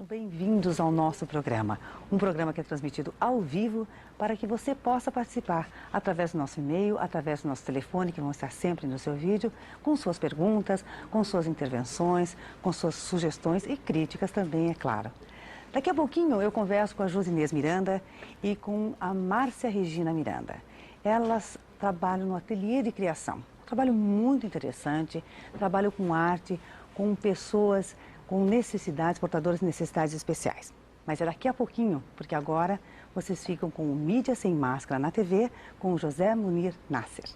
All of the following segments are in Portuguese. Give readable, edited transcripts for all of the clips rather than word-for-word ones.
Bem-vindos ao nosso programa, um programa que é transmitido ao vivo para que você possa participar através do nosso e-mail, através do nosso telefone, que vão estar sempre no seu vídeo, com suas perguntas, com suas intervenções, com suas sugestões e críticas também, é claro. Daqui a pouquinho eu converso com a Josinês Miranda e com a Márcia Regina Miranda. Elas trabalham no ateliê de criação, um trabalho muito interessante, trabalham com arte, com pessoas com necessidades, portadores de necessidades especiais. Mas é daqui a pouquinho, porque agora vocês ficam com o Mídia Sem Máscara na TV, com o José Munir Nasser.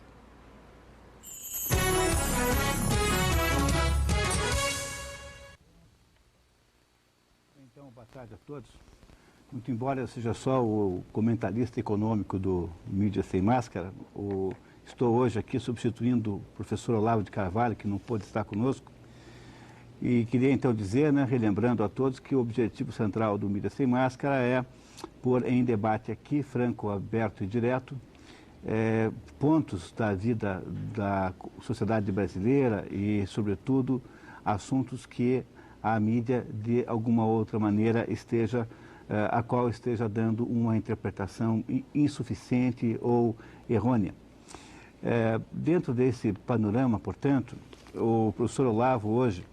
Então, boa tarde a todos. Muito embora eu seja só o comentarista econômico do Mídia Sem Máscara, estou hoje aqui substituindo o professor Olavo de Carvalho, que não pôde estar conosco. E queria então dizer, relembrando a todos, que o objetivo central do Mídia Sem Máscara é pôr em debate aqui, franco, aberto e direto, pontos da vida da sociedade brasileira e, sobretudo, assuntos que a mídia, de alguma outra maneira, a qual esteja dando uma interpretação insuficiente ou errônea. Dentro desse panorama, portanto, o professor Olavo hoje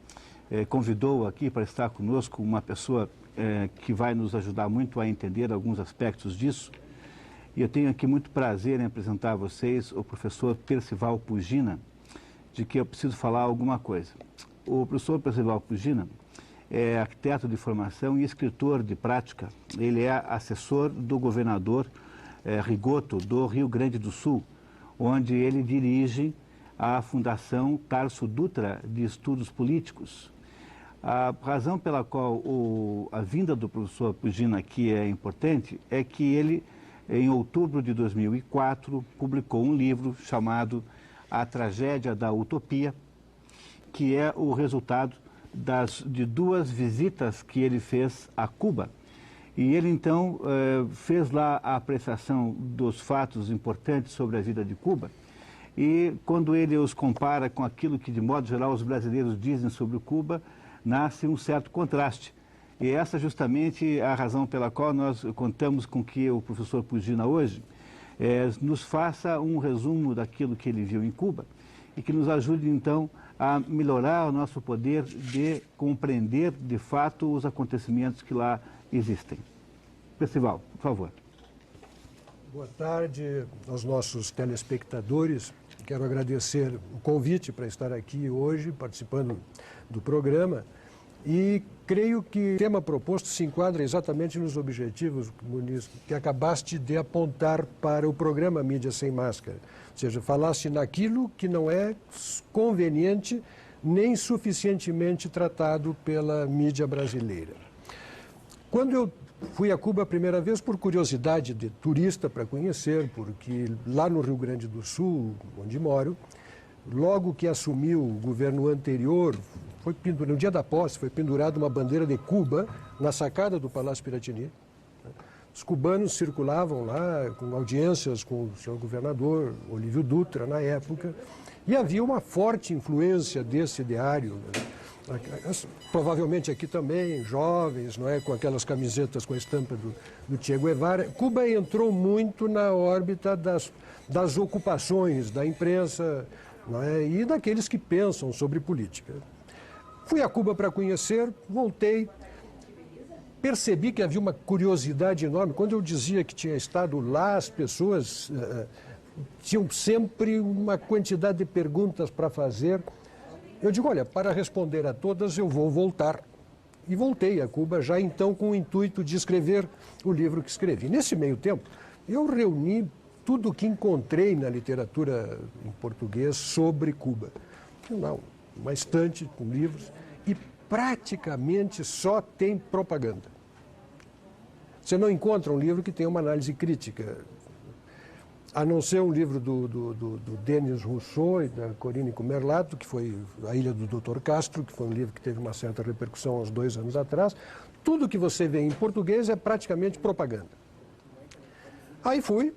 convidou aqui para estar conosco uma pessoa que vai nos ajudar muito a entender alguns aspectos disso. E eu tenho aqui muito prazer em apresentar a vocês o professor Percival Pugina, de que eu preciso falar alguma coisa. O professor Percival Pugina é arquiteto de formação e escritor de prática. Ele é assessor do governador Rigoto, do Rio Grande do Sul, onde ele dirige a Fundação Tarso Dutra de Estudos Políticos. A razão pela qual a vinda do professor Pugina aqui é importante é que ele, em outubro de 2004, publicou um livro chamado A Tragédia da Utopia, que é o resultado de duas visitas que ele fez a Cuba. E ele, então, fez lá a apreciação dos fatos importantes sobre a vida de Cuba. E quando ele os compara com aquilo que, de modo geral, os brasileiros dizem sobre Cuba, nasce um certo contraste. E essa justamente a razão pela qual nós contamos com que o professor Pugina hoje nos faça um resumo daquilo que ele viu em Cuba e que nos ajude, então, a melhorar o nosso poder de compreender, de fato, os acontecimentos que lá existem. Percival, por favor. Boa tarde aos nossos telespectadores. Quero agradecer o convite para estar aqui hoje, participando do programa. E creio que o tema proposto se enquadra exatamente nos objetivos, Muniz, que acabaste de apontar para o programa Mídia Sem Máscara. Ou seja, falasse naquilo que não é conveniente nem suficientemente tratado pela mídia brasileira. Quando eu fui a Cuba a primeira vez por curiosidade de turista para conhecer, porque lá no Rio Grande do Sul, onde moro, logo que assumiu o governo anterior, no dia da posse, foi pendurada uma bandeira de Cuba na sacada do Palácio Piratini. Os cubanos circulavam lá com audiências com o senhor governador, Olívio Dutra, na época, e havia uma forte influência desse ideário, provavelmente aqui também, jovens, não é, com aquelas camisetas com a estampa do Che Guevara. Cuba entrou muito na órbita das ocupações da imprensa, não é, e daqueles que pensam sobre política. Fui a Cuba para conhecer, voltei, percebi que havia uma curiosidade enorme. Quando eu dizia que tinha estado lá, as pessoas tinham sempre uma quantidade de perguntas para fazer. Eu digo, olha, para responder a todas eu vou voltar. E voltei a Cuba já então com o intuito de escrever o livro que escrevi. Nesse meio tempo, eu reuni tudo o que encontrei na literatura em português sobre Cuba. Uma estante com livros e praticamente só tem propaganda. Você não encontra um livro que tenha uma análise crítica, a não ser um livro do Denis Rousseau e da Corinne Kumerlato, que foi A Ilha do Dr. Castro, que foi um livro que teve uma certa repercussão há uns 2 anos atrás. Tudo que você vê em português é praticamente propaganda. Aí fui,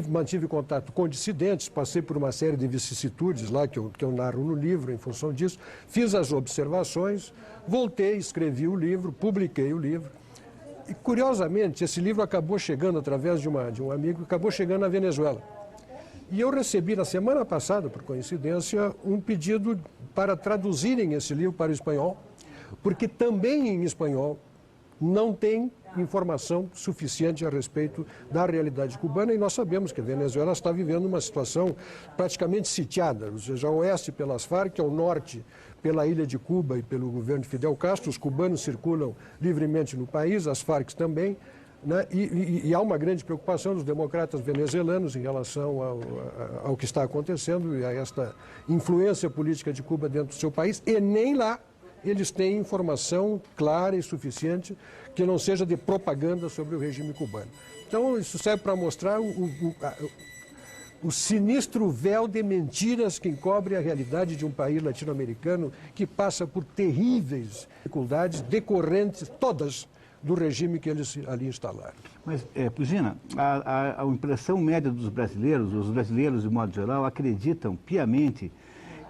mantive contato com dissidentes, passei por uma série de vicissitudes lá que eu narro no livro em função disso, fiz as observações, voltei, escrevi o livro, publiquei o livro. E, curiosamente, esse livro acabou chegando, através de um amigo, acabou chegando na Venezuela. E eu recebi, na semana passada, por coincidência, um pedido para traduzirem esse livro para o espanhol, porque também em espanhol não tem informação suficiente a respeito da realidade cubana, e nós sabemos que a Venezuela está vivendo uma situação praticamente sitiada, ou seja, ao oeste pelas Farc, ao norte pela ilha de Cuba e pelo governo de Fidel Castro. Os cubanos circulam livremente no país, as Farc também, né? E há uma grande preocupação dos democratas venezuelanos em relação ao que está acontecendo e a esta influência política de Cuba dentro do seu país, e nem lá eles têm informação clara e suficiente que não seja de propaganda sobre o regime cubano. Então, isso serve para mostrar o sinistro véu de mentiras que encobre a realidade de um país latino-americano que passa por terríveis dificuldades decorrentes, todas, do regime que eles ali instalaram. Mas, Gina, a impressão média dos brasileiros, os brasileiros de modo geral, acreditam piamente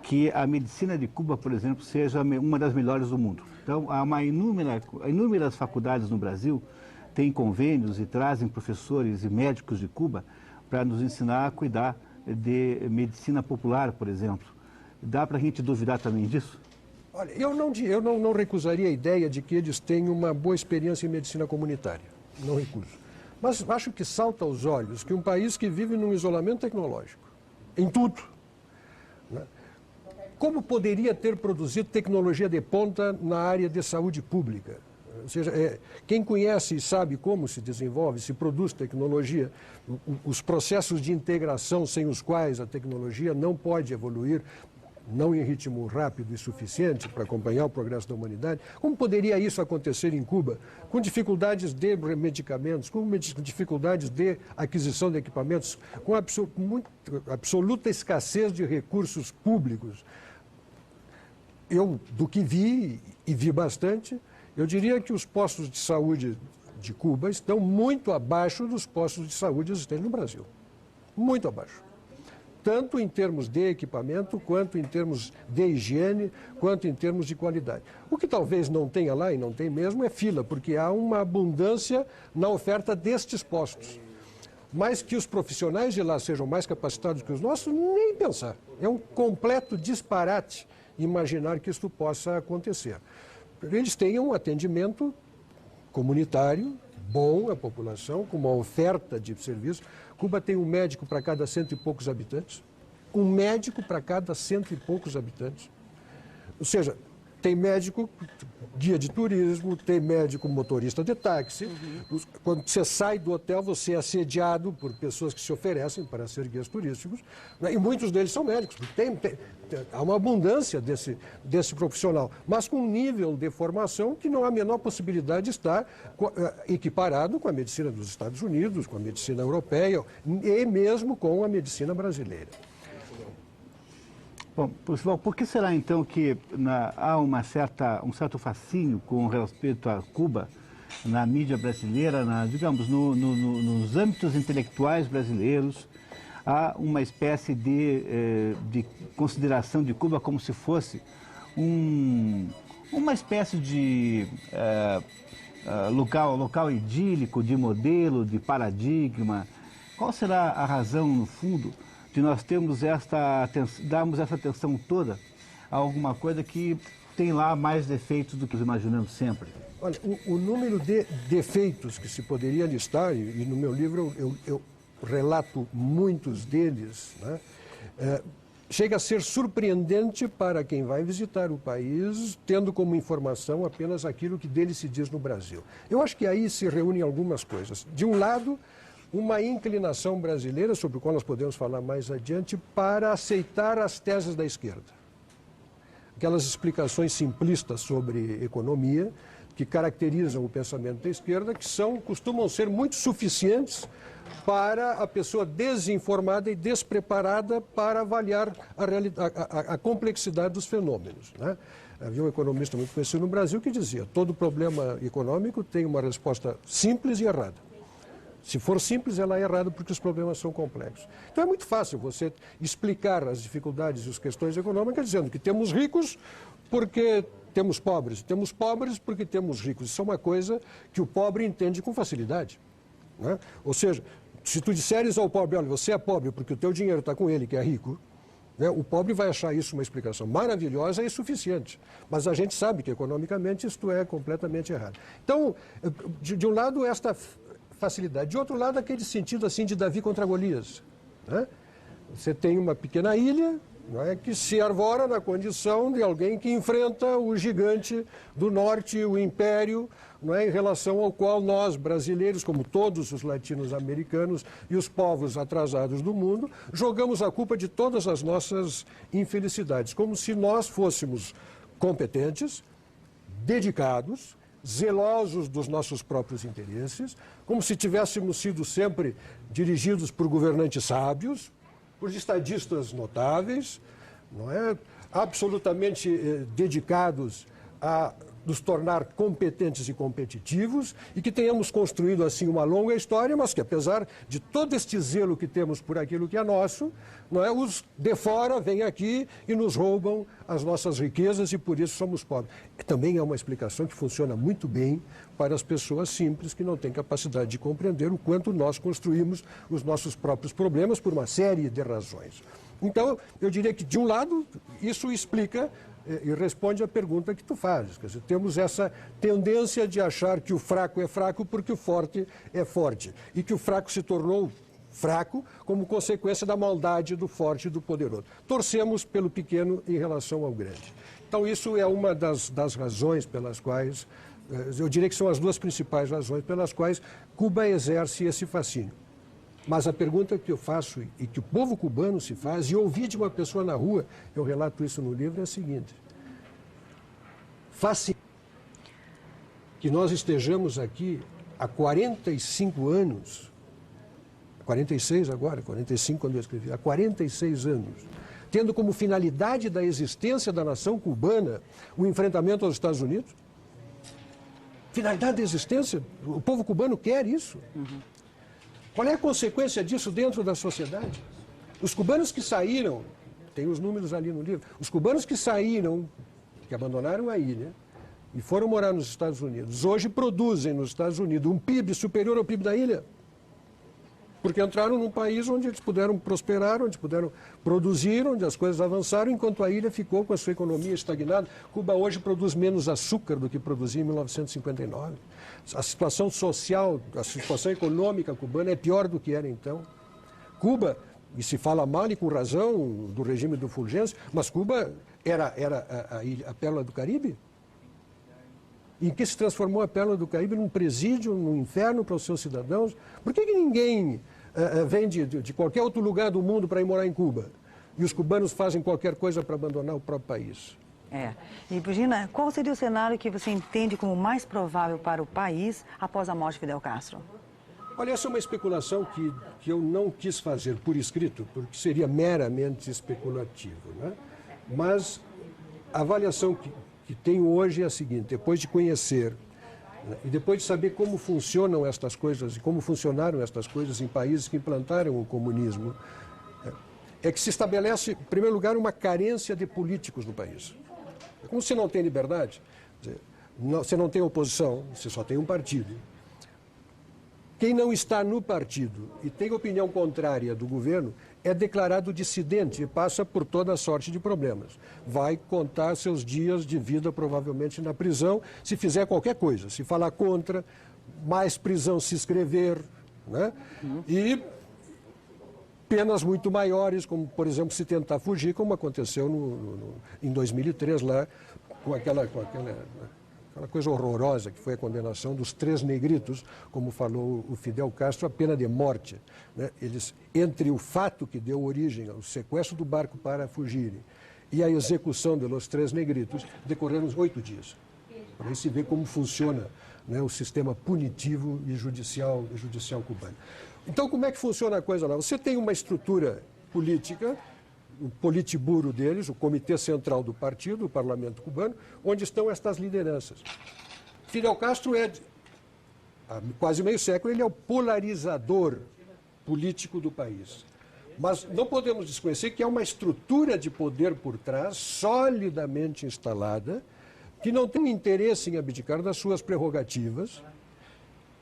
que a medicina de Cuba, por exemplo, seja uma das melhores do mundo. Então, há inúmeras faculdades no Brasil, têm convênios e trazem professores e médicos de Cuba para nos ensinar a cuidar de medicina popular, por exemplo. Dá para a gente duvidar também disso? Olha, eu não recusaria a ideia de que eles têm uma boa experiência em medicina comunitária. Não recuso. Mas acho que salta aos olhos que um país que vive num isolamento tecnológico, em tudo, né? Como poderia ter produzido tecnologia de ponta na área de saúde pública? Ou seja, quem conhece e sabe como se desenvolve, se produz tecnologia, os processos de integração sem os quais a tecnologia não pode evoluir, não em ritmo rápido e suficiente para acompanhar o progresso da humanidade, como poderia isso acontecer em Cuba, com dificuldades de medicamentos, com dificuldades de aquisição de equipamentos, com absoluta escassez de recursos públicos? Eu, do que vi, e vi bastante, eu diria que os postos de saúde de Cuba estão muito abaixo dos postos de saúde existentes no Brasil. Muito abaixo. Tanto em termos de equipamento, quanto em termos de higiene, quanto em termos de qualidade. O que talvez não tenha lá, e não tem mesmo, é fila, porque há uma abundância na oferta destes postos. Mas que os profissionais de lá sejam mais capacitados que os nossos, nem pensar. É um completo disparate imaginar que isso possa acontecer. Eles têm um atendimento comunitário, bom à população, com uma oferta de serviços. Cuba tem um médico para cada 100 e poucos habitantes. Um médico para cada 100 e poucos habitantes. Ou seja, tem médico guia de turismo, tem médico motorista de táxi. Quando você sai do hotel, você é assediado por pessoas que se oferecem para ser guias turísticos, né? E muitos deles são médicos. Há uma abundância desse profissional, mas com um nível de formação que não há a menor possibilidade de estar equiparado com a medicina dos Estados Unidos, com a medicina europeia e mesmo com a medicina brasileira. Bom, pessoal, por que será então que há um certo fascínio com respeito a Cuba na mídia brasileira, digamos, nos âmbitos intelectuais brasileiros? Há uma espécie de consideração de Cuba como se fosse uma espécie de local idílico, de modelo, de paradigma. Qual será a razão, no fundo, de nós darmos essa atenção toda a alguma coisa que tem lá mais defeitos do que nós imaginamos sempre? Olha, o número de defeitos que se poderia listar, e no meu livro eu relato muitos deles, né? Chega a ser surpreendente para quem vai visitar o país, tendo como informação apenas aquilo que dele se diz no Brasil. Eu acho que aí se reúnem algumas coisas. De um lado, uma inclinação brasileira, sobre o qual nós podemos falar mais adiante, para aceitar as teses da esquerda. Aquelas explicações simplistas sobre economia, que caracterizam o pensamento da esquerda, que costumam ser muito suficientes para a pessoa desinformada e despreparada para avaliar a complexidade dos fenômenos, né? Havia um economista muito conhecido no Brasil que dizia: todo problema econômico tem uma resposta simples e errada. Se for simples, ela é errada porque os problemas são complexos. Então é muito fácil você explicar as dificuldades e as questões econômicas dizendo que temos ricos porque temos pobres porque temos ricos. Isso é uma coisa que o pobre entende com facilidade, né? Ou seja, se tu disseres ao pobre, olha, você é pobre porque o teu dinheiro está com ele, que é rico, né? O pobre vai achar isso uma explicação maravilhosa e suficiente. Mas a gente sabe que economicamente isto é completamente errado. Então, de um lado, esta facilidade. De outro lado, aquele sentido assim de Davi contra Golias, né? Você tem uma pequena ilha, não é, que se arvora na condição de alguém que enfrenta o gigante do norte, o império, não é, em relação ao qual nós, brasileiros, como todos os latino-americanos e os povos atrasados do mundo, jogamos a culpa de todas as nossas infelicidades, como se nós fôssemos competentes, dedicados, zelosos dos nossos próprios interesses, como se tivéssemos sido sempre dirigidos por governantes sábios, por estadistas notáveis, não é? Absolutamente dedicados a nos tornar competentes e competitivos e que tenhamos construído assim uma longa história, mas que apesar de todo este zelo que temos por aquilo que é nosso, não é? Os de fora vêm aqui e nos roubam as nossas riquezas e por isso somos pobres. Também é uma explicação que funciona muito bem para as pessoas simples que não têm capacidade de compreender o quanto nós construímos os nossos próprios problemas por uma série de razões. Então, eu diria que, de um lado, isso explica e responde à pergunta que tu fazes. Quer dizer, temos essa tendência de achar que o fraco é fraco porque o forte é forte. E que o fraco se tornou fraco como consequência da maldade do forte e do poderoso. Torcemos pelo pequeno em relação ao grande. Então, isso é uma das razões pelas quais, eu diria que são as duas principais razões pelas quais Cuba exerce esse fascínio. Mas a pergunta que eu faço e que o povo cubano se faz, e ouvi de uma pessoa na rua, eu relato isso no livro, é a seguinte: fascina que nós estejamos aqui há 45 anos, 46 agora, 45 quando eu escrevi, há 46 anos, tendo como finalidade da existência da nação cubana o enfrentamento aos Estados Unidos? Finalidade da existência? O povo cubano quer isso? Qual é a consequência disso dentro da sociedade? Os cubanos que saíram, tem os números ali no livro, os cubanos que saíram, que abandonaram a ilha e foram morar nos Estados Unidos, hoje produzem nos Estados Unidos um PIB superior ao PIB da ilha. Porque entraram num país onde eles puderam prosperar, onde puderam produzir, onde as coisas avançaram, enquanto a ilha ficou com a sua economia estagnada. Cuba hoje produz menos açúcar do que produzia em 1959. A situação social, a situação econômica cubana é pior do que era então. Cuba, e se fala mal e com razão do regime do Fulgêncio, mas Cuba era a pérola do Caribe. Em que se transformou a pérola do Caribe num presídio, num inferno para os seus cidadãos? Por que ninguém vem de qualquer outro lugar do mundo para ir morar em Cuba? E os cubanos fazem qualquer coisa para abandonar o próprio país? E, Virginia, qual seria o cenário que você entende como mais provável para o país após a morte de Fidel Castro? Olha, essa é uma especulação que eu não quis fazer por escrito, porque seria meramente especulativo, né? Mas a avaliação que tenho hoje é a seguinte: depois de conhecer, né, e depois de saber como funcionam estas coisas e como funcionaram estas coisas em países que implantaram o comunismo, é que se estabelece, em primeiro lugar, uma carência de políticos no país. Como se não tem liberdade, você não tem oposição, você só tem um partido. Quem não está no partido e tem opinião contrária do governo é declarado dissidente e passa por toda sorte de problemas. Vai contar seus dias de vida provavelmente na prisão se fizer qualquer coisa. Se falar contra, mais prisão se inscrever, né? E penas muito maiores, como por exemplo se tentar fugir, como aconteceu em 2003 lá, com aquela coisa horrorosa que foi a condenação dos 3 negritos, como falou o Fidel Castro, a pena de morte, né? Eles, entre o fato que deu origem ao sequestro do barco para fugirem e a execução dos 3 negritos, decorreram 8 dias. Para aí se ver como funciona, né, o sistema punitivo e judicial cubano. Então, como é que funciona a coisa lá? Você tem uma estrutura política, o politburo deles, o comitê central do partido, o parlamento cubano, onde estão estas lideranças. Fidel Castro é há quase meio século, ele é o polarizador político do país. Mas não podemos desconhecer que há uma estrutura de poder por trás, solidamente instalada, que não tem interesse em abdicar das suas prerrogativas,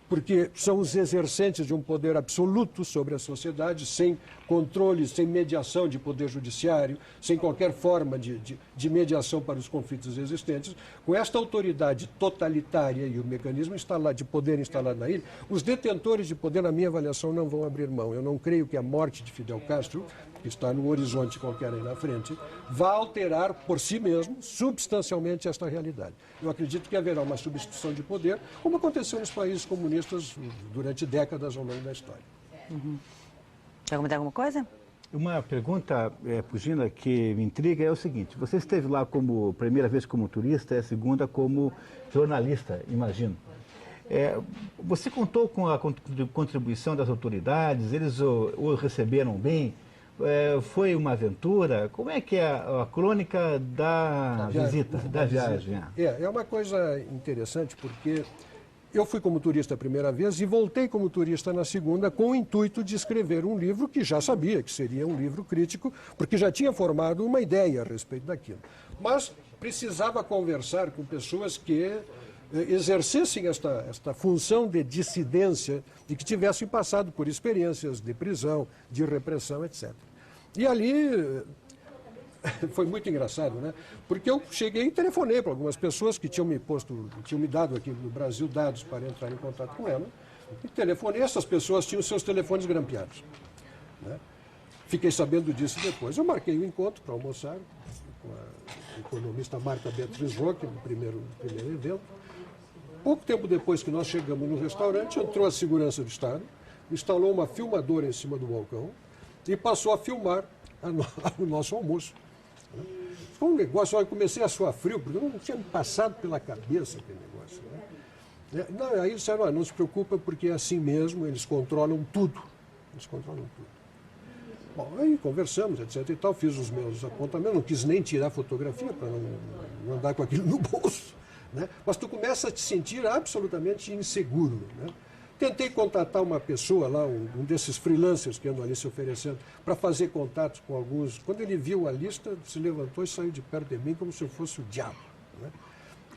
porque são os exercentes de um poder absoluto sobre a sociedade, sem controle, sem mediação de poder judiciário, sem qualquer forma de mediação para os conflitos existentes. Com esta autoridade totalitária e o mecanismo de poder instalado na ilha, os detentores de poder, na minha avaliação, não vão abrir mão. Eu não creio que a morte de Fidel Castro, que está no horizonte qualquer aí na frente, vá alterar por si mesmo, substancialmente, esta realidade. Eu acredito que haverá uma substituição de poder, como aconteceu nos países comunistas durante décadas ao longo da história. Quer comentar alguma coisa? Uma pergunta, Pugina, que me intriga é o seguinte: você esteve lá como primeira vez como turista e a segunda como jornalista, imagino. Você contou com a contribuição das autoridades? Eles o receberam bem? Foi uma aventura? Como é que é a crônica da visita, da viagem? É uma coisa interessante, porque eu fui como turista a primeira vez e voltei como turista na segunda com o intuito de escrever um livro que já sabia que seria um livro crítico, porque já tinha formado uma ideia a respeito daquilo. Mas precisava conversar com pessoas que exercessem esta função de dissidência e que tivessem passado por experiências de prisão, de repressão, etc. E ali foi muito engraçado, né? Porque eu cheguei e telefonei para algumas pessoas que tinham me dado aqui no Brasil dados para entrar em contato com ela. E telefonei, essas pessoas tinham seus telefones grampeados, né? Fiquei sabendo disso depois. Eu marquei um encontro para almoçar com a economista Marta Beatriz Roque, no primeiro evento. Pouco tempo depois que nós chegamos no restaurante, entrou a segurança do Estado, instalou uma filmadora em cima do balcão e passou a filmar o nosso almoço. Foi um negócio, eu comecei a suar frio, porque não tinha me passado pela cabeça aquele negócio, né? Não, aí disseram, não se preocupa, porque é assim mesmo, eles controlam tudo. Eles controlam tudo. Bom, aí conversamos, etc. e tal, fiz os meus apontamentos, não quis nem tirar fotografia para não andar com aquilo no bolso, né? Mas tu começa a te sentir absolutamente inseguro, né? Tentei contatar uma pessoa lá, um desses freelancers que andam ali se oferecendo, para fazer contatos com alguns. Quando ele viu a lista, se levantou e saiu de perto de mim como se eu fosse o diabo, né?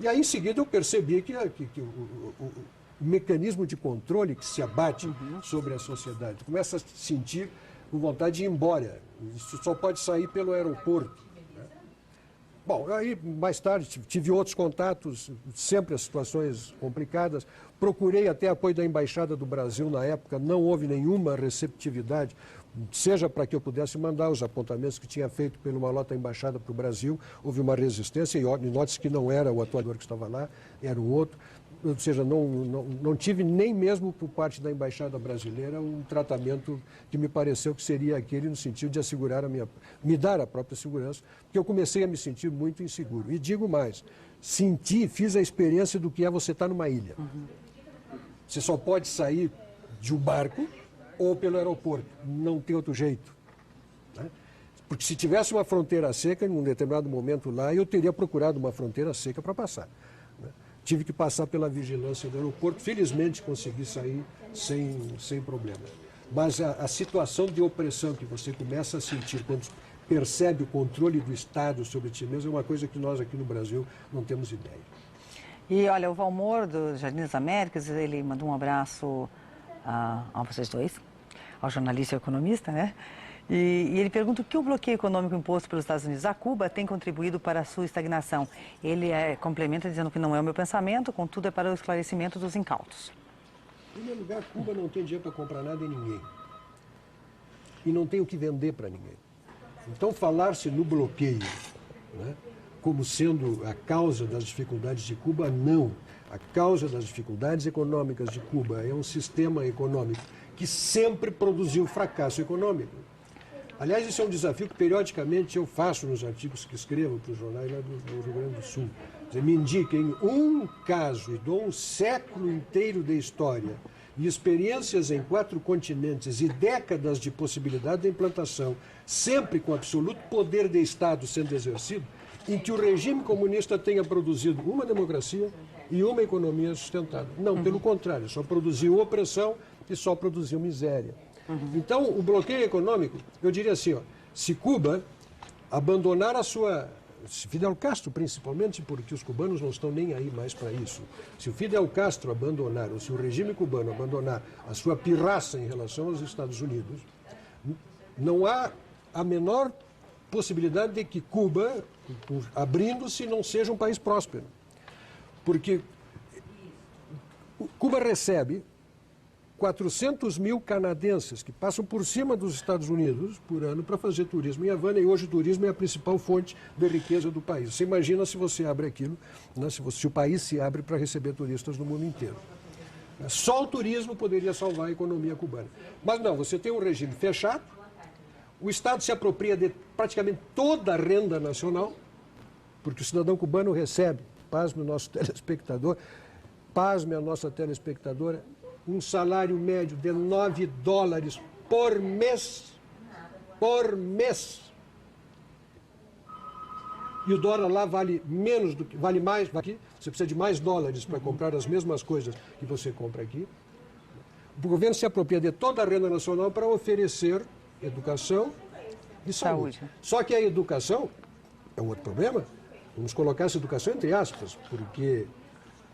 E aí, em seguida, eu percebi que o mecanismo de controle que se abate sobre a sociedade começa a se sentir com vontade de ir embora. Isso só pode sair pelo aeroporto. Bom, aí mais tarde tive outros contatos, sempre as situações complicadas. Procurei até apoio da Embaixada do Brasil na época, não houve nenhuma receptividade, seja para que eu pudesse mandar os apontamentos que tinha feito pelo Malota Embaixada para o Brasil, houve uma resistência, e note-se que não era o atuador que estava lá, era o outro. Ou seja, não tive nem mesmo por parte da Embaixada Brasileira um tratamento que me pareceu que seria aquele no sentido de assegurar me dar a própria segurança, porque eu comecei a me sentir muito inseguro. E digo mais, fiz a experiência do que é você estar numa ilha. Você só pode sair de um barco ou pelo aeroporto, não tem outro jeito, né? Porque se tivesse uma fronteira seca, em um determinado momento lá, eu teria procurado uma fronteira seca para passar, né? Tive que passar pela vigilância do aeroporto. Felizmente consegui sair sem problema. Mas a situação de opressão que você começa a sentir quando percebe o controle do Estado sobre ti mesmo é uma coisa que nós aqui no Brasil não temos ideia. E olha, o Valmor do Jardim das Américas, ele mandou um abraço a vocês dois, ao jornalista e ao economista, né? E ele pergunta o que o bloqueio econômico imposto pelos Estados Unidos a Cuba tem contribuído para a sua estagnação. Ele complementa dizendo que não é o meu pensamento, contudo é para o esclarecimento dos incautos. Em primeiro lugar, Cuba não tem dinheiro para comprar nada em ninguém. E não tem o que vender para ninguém. Então, falar-se no bloqueio, né, como sendo a causa das dificuldades de Cuba, não. A causa das dificuldades econômicas de Cuba é um sistema econômico que sempre produziu fracasso econômico. Aliás, isso é um desafio que periodicamente eu faço nos artigos que escrevo para os jornais lá do Rio Grande do Sul. Me indiquem um caso, e dou um século inteiro de história, e experiências em 4 continentes e décadas de possibilidade de implantação, sempre com absoluto poder de Estado sendo exercido, em que o regime comunista tenha produzido uma democracia e uma economia sustentável. Não, pelo contrário, só produziu opressão e só produziu miséria. Então, o bloqueio econômico, eu diria assim, ó, se Cuba abandonar a sua... Se Fidel Castro, principalmente, porque os cubanos não estão nem aí mais para isso. Se o Fidel Castro abandonar, ou se o regime cubano abandonar a sua pirraça em relação aos Estados Unidos, não há a menor possibilidade de que Cuba, abrindo-se, não seja um país próspero. Porque Cuba recebe 400 mil canadenses que passam por cima dos Estados Unidos por ano para fazer turismo em Havana, e hoje o turismo é a principal fonte de riqueza do país. Você imagina se você abre aquilo, né, se o país se abre para receber turistas do mundo inteiro. Só o turismo poderia salvar a economia cubana. Mas não, você tem um regime fechado, o Estado se apropria de praticamente toda a renda nacional, porque o cidadão cubano recebe, pasme o nosso telespectador, pasme a nossa telespectadora, um salário médio de $9 por mês. Por mês. E o dólar lá vale menos do que... Vale mais aqui. Você precisa de mais dólares para comprar as mesmas coisas que você compra aqui. O governo se apropria de toda a renda nacional para oferecer educação e saúde. Só que a educação é um outro problema. Vamos colocar essa educação entre aspas, porque...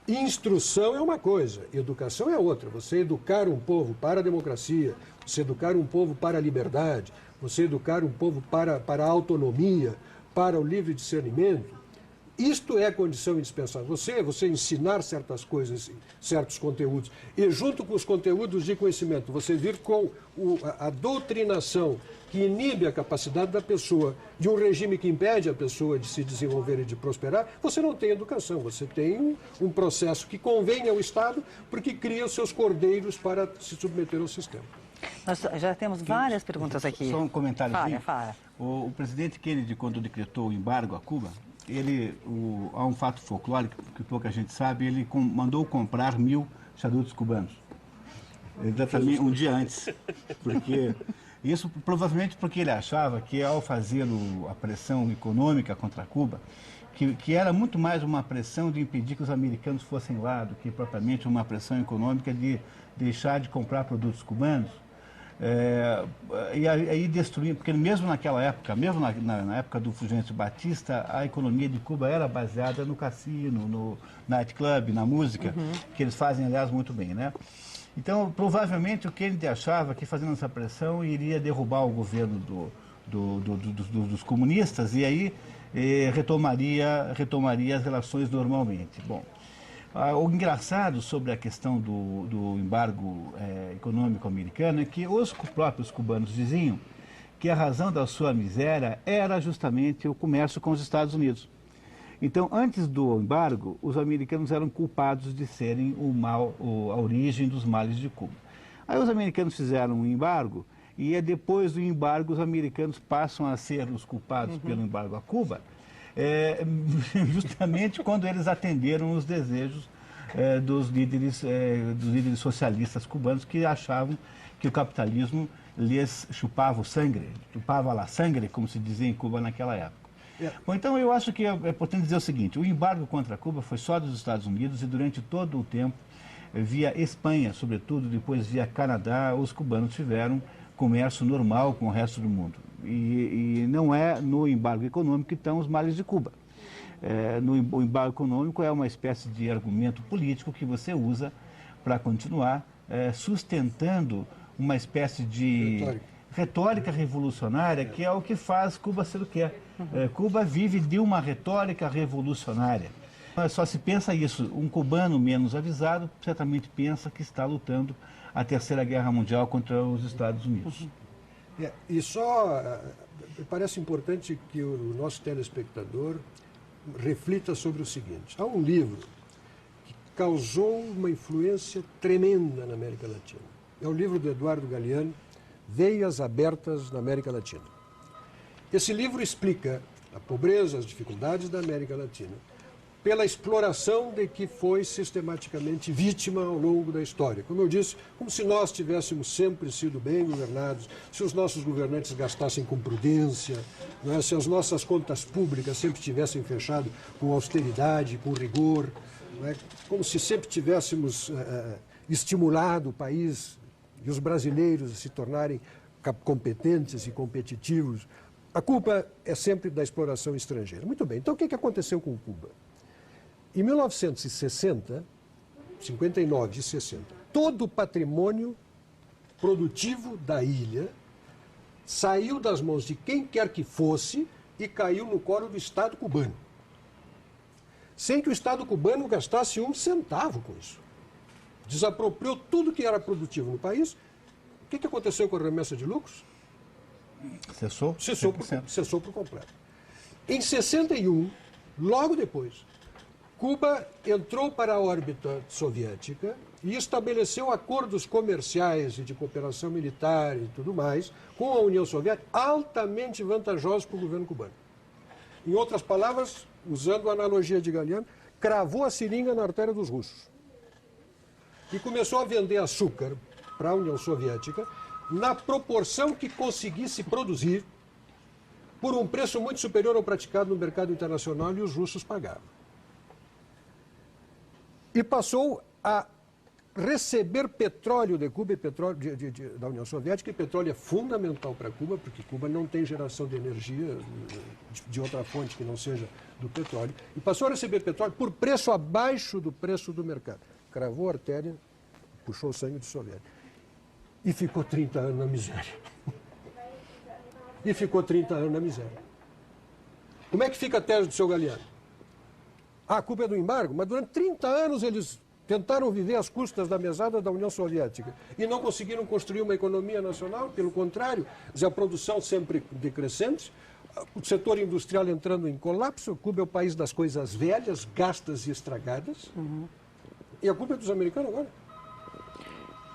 Instrução é uma coisa, educação é outra. Você educar um povo para a democracia, você educar um povo para a liberdade, você educar um povo para a autonomia, para o livre discernimento, isto é condição indispensável. Você ensinar certas coisas, certos conteúdos, e junto com os conteúdos de conhecimento, você vir com a doutrinação que inibe a capacidade da pessoa, de um regime que impede a pessoa de se desenvolver e de prosperar, você não tem educação, você tem um processo que convém ao Estado porque cria os seus cordeiros para se submeter ao sistema. Nós já temos várias perguntas aqui. Só um comentário. Fala. O presidente Kennedy, quando decretou o embargo a Cuba, há um fato folclórico que pouca gente sabe, ele mandou comprar 1000 charutos cubanos. Exatamente um dia antes. Isso provavelmente porque ele achava que ao fazer a pressão econômica contra Cuba, que era muito mais uma pressão de impedir que os americanos fossem lá do que propriamente uma pressão econômica de deixar de comprar produtos cubanos. E aí destruir, porque mesmo naquela época, mesmo na época do Fulgêncio Batista, a economia de Cuba era baseada no cassino, no nightclub, na música, que eles fazem, aliás, muito bem, né? Então, provavelmente, o Kennedy achava que fazendo essa pressão iria derrubar o governo dos comunistas e aí retomaria as relações normalmente. Bom, o engraçado sobre a questão do embargo econômico americano é que os próprios cubanos diziam que a razão da sua miséria era justamente o comércio com os Estados Unidos. Então, antes do embargo, os americanos eram culpados de serem a origem dos males de Cuba. Aí os americanos fizeram um embargo e depois do embargo os americanos passam a ser os culpados pelo embargo a Cuba, justamente quando eles atenderam os desejos dos líderes socialistas cubanos que achavam que o capitalismo lhes chupava o sangue, chupava la sangre, como se dizia em Cuba naquela época. Bom, então eu acho que é importante dizer o seguinte, o embargo contra Cuba foi só dos Estados Unidos e durante todo o tempo, via Espanha, sobretudo, depois via Canadá, os cubanos tiveram comércio normal com o resto do mundo. E não é no embargo econômico que estão os males de Cuba. O embargo econômico é uma espécie de argumento político que você usa para continuar sustentando uma espécie de retórica revolucionária, que é o que faz Cuba ser o que é. Cuba vive de uma retórica revolucionária. Só se pensa isso, um cubano menos avisado certamente pensa que está lutando a Terceira Guerra Mundial contra os Estados Unidos. E só parece importante que o nosso telespectador reflita sobre o seguinte. Há um livro que causou uma influência tremenda na América Latina. É o livro do Eduardo Galeano, Veias Abertas na América Latina. Esse livro explica a pobreza, as dificuldades da América Latina, pela exploração de que foi sistematicamente vítima ao longo da história. Como eu disse, como se nós tivéssemos sempre sido bem governados, se os nossos governantes gastassem com prudência, não é? Se as nossas contas públicas sempre tivessem fechado com austeridade, com rigor. não é? Como se sempre tivéssemos estimulado o país e os brasileiros a se tornarem competentes e competitivos. A culpa é sempre da exploração estrangeira. Muito bem, então o que aconteceu com Cuba? Em 1960, 59 e 60, todo o patrimônio produtivo da ilha saiu das mãos de quem quer que fosse e caiu no colo do Estado cubano. Sem que o Estado cubano gastasse um centavo com isso. Desapropriou tudo que era produtivo no país. O que aconteceu com a remessa de lucros? Cessou? Cessou por completo. Em 61, logo depois, Cuba entrou para a órbita soviética e estabeleceu acordos comerciais e de cooperação militar e tudo mais com a União Soviética altamente vantajosos para o governo cubano. Em outras palavras, usando a analogia de Galeano, cravou a seringa na artéria dos russos. E começou a vender açúcar para a União Soviética na proporção que conseguisse produzir por um preço muito superior ao praticado no mercado internacional e os russos pagavam. E passou a receber petróleo de Cuba e petróleo da União Soviética, e petróleo é fundamental para Cuba, porque Cuba não tem geração de energia de outra fonte que não seja do petróleo, e passou a receber petróleo por preço abaixo do preço do mercado. Cravou a artéria, puxou o sangue do soviético. E ficou 30 anos na miséria. E ficou 30 anos na miséria. Como é que fica a tese do seu Galeano? A culpa é do embargo, mas durante 30 anos eles tentaram viver às custas da mesada da União Soviética e não conseguiram construir uma economia nacional, pelo contrário, a produção sempre decrescente, o setor industrial entrando em colapso. Cuba é o país das coisas velhas, gastas e estragadas. E a culpa é dos americanos agora.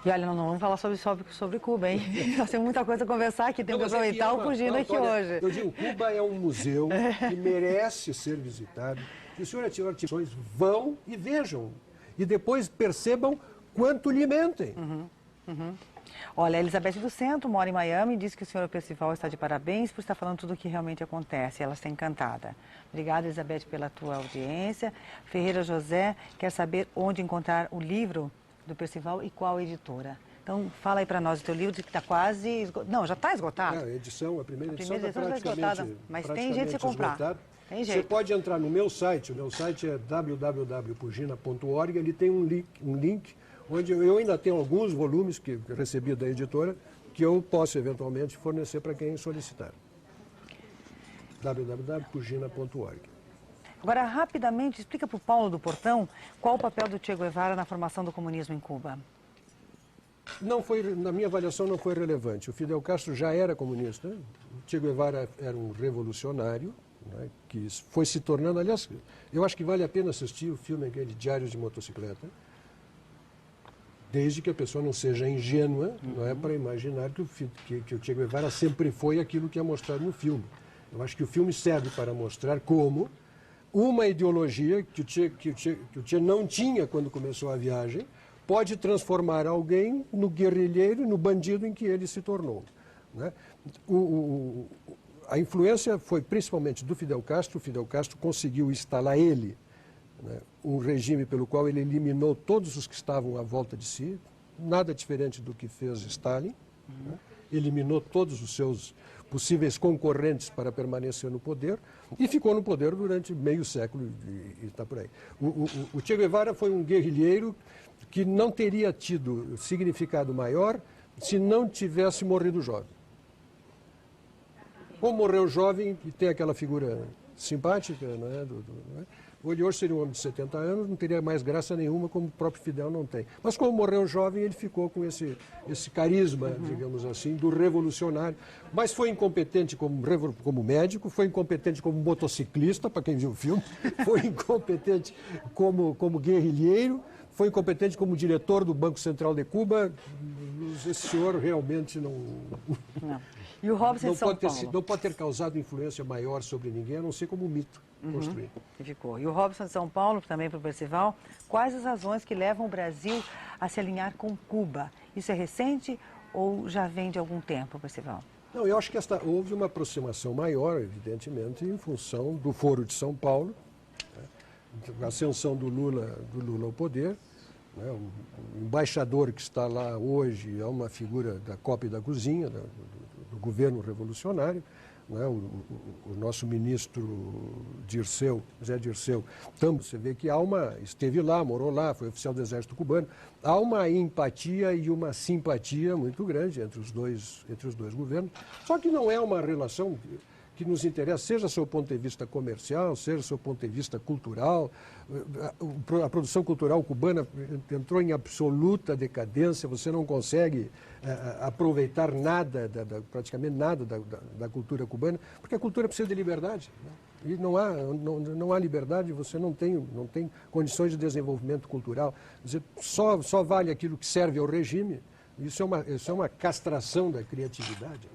E olha, não vamos falar sobre Cuba, hein? Nós temos muita coisa a conversar aqui, temos que aproveitar o Pugina aqui hoje. Eu digo, Cuba é um museu que merece ser visitado. Se o senhor tiver opções, vão e vejam. E depois percebam quanto lhe mentem. Olha, a Elizabeth do Centro mora em Miami e diz que o senhor Percival está de parabéns por estar falando tudo o que realmente acontece. Ela está encantada. Obrigada, Elizabeth, pela tua audiência. Ferreira José quer saber onde encontrar o livro do Percival e qual editora. Então, fala aí para nós o teu livro, que está quase esgotado. Não, já está esgotado. A primeira edição está já esgotada, mas tem jeito de comprar. Esgotado. Tem jeito. Você pode entrar no meu site, o meu site é www.pugina.org, ele tem um link onde eu ainda tenho alguns volumes que recebi da editora, que eu posso eventualmente fornecer para quem solicitar. www.pugina.org. Agora, rapidamente, explica para o Paulo do Portão qual o papel do Che Guevara na formação do comunismo em Cuba. Na minha avaliação, não foi relevante. O Fidel Castro já era comunista, o Che Guevara era um revolucionário, né, que foi se tornando... Aliás, eu acho que vale a pena assistir o filme aquele Diários de Motocicleta, desde que a pessoa não seja ingênua, não é, para imaginar que o Che Guevara sempre foi aquilo que é mostrado no filme. Eu acho que o filme serve para mostrar como uma ideologia que o Che não tinha quando começou a viagem pode transformar alguém no guerrilheiro, no bandido em que ele se tornou, né? A influência foi principalmente do Fidel Castro. O Fidel Castro conseguiu instalar né, um regime pelo qual ele eliminou todos os que estavam à volta de si, nada diferente do que fez Stalin, né? Eliminou todos os seus possíveis concorrentes para permanecer no poder e ficou no poder durante meio século e está por aí. O Che Guevara foi um guerrilheiro que não teria tido significado maior se não tivesse morrido jovem. Como morreu jovem e tem aquela figura simpática, né, ele hoje seria um homem de 70 anos, não teria mais graça nenhuma, como o próprio Fidel não tem. Mas como morreu jovem, ele ficou com esse carisma, digamos assim, do revolucionário. Mas foi incompetente como médico, foi incompetente como motociclista, para quem viu o filme, foi incompetente como guerrilheiro, foi incompetente como diretor do Banco Central de Cuba. Esse senhor realmente não. E o Robson de São Paulo? Não pode ter causado influência maior sobre ninguém, a não ser como mito construído. Ficou. E o Robson de São Paulo, também para o Percival, quais as razões que levam o Brasil a se alinhar com Cuba? Isso é recente ou já vem de algum tempo, Percival? Não, eu acho que houve uma aproximação maior, evidentemente, em função do Foro de São Paulo, né? a ascensão do Lula ao poder, né? O embaixador que está lá hoje é uma figura da copa e da cozinha, do governo revolucionário, né? O nosso ministro Zé Dirceu, você vê que esteve lá, morou lá, foi oficial do Exército Cubano. Há uma empatia e uma simpatia muito grande entre os dois governos, só que não é uma relação que nos interessa, seja do seu ponto de vista comercial, seja do seu ponto de vista cultural. A produção cultural cubana entrou em absoluta decadência, você não consegue aproveitar nada, praticamente nada da cultura cubana, porque a cultura precisa de liberdade, né? E não há liberdade, você não tem condições de desenvolvimento cultural. Quer dizer, só vale aquilo que serve ao regime. Isso é uma castração da criatividade.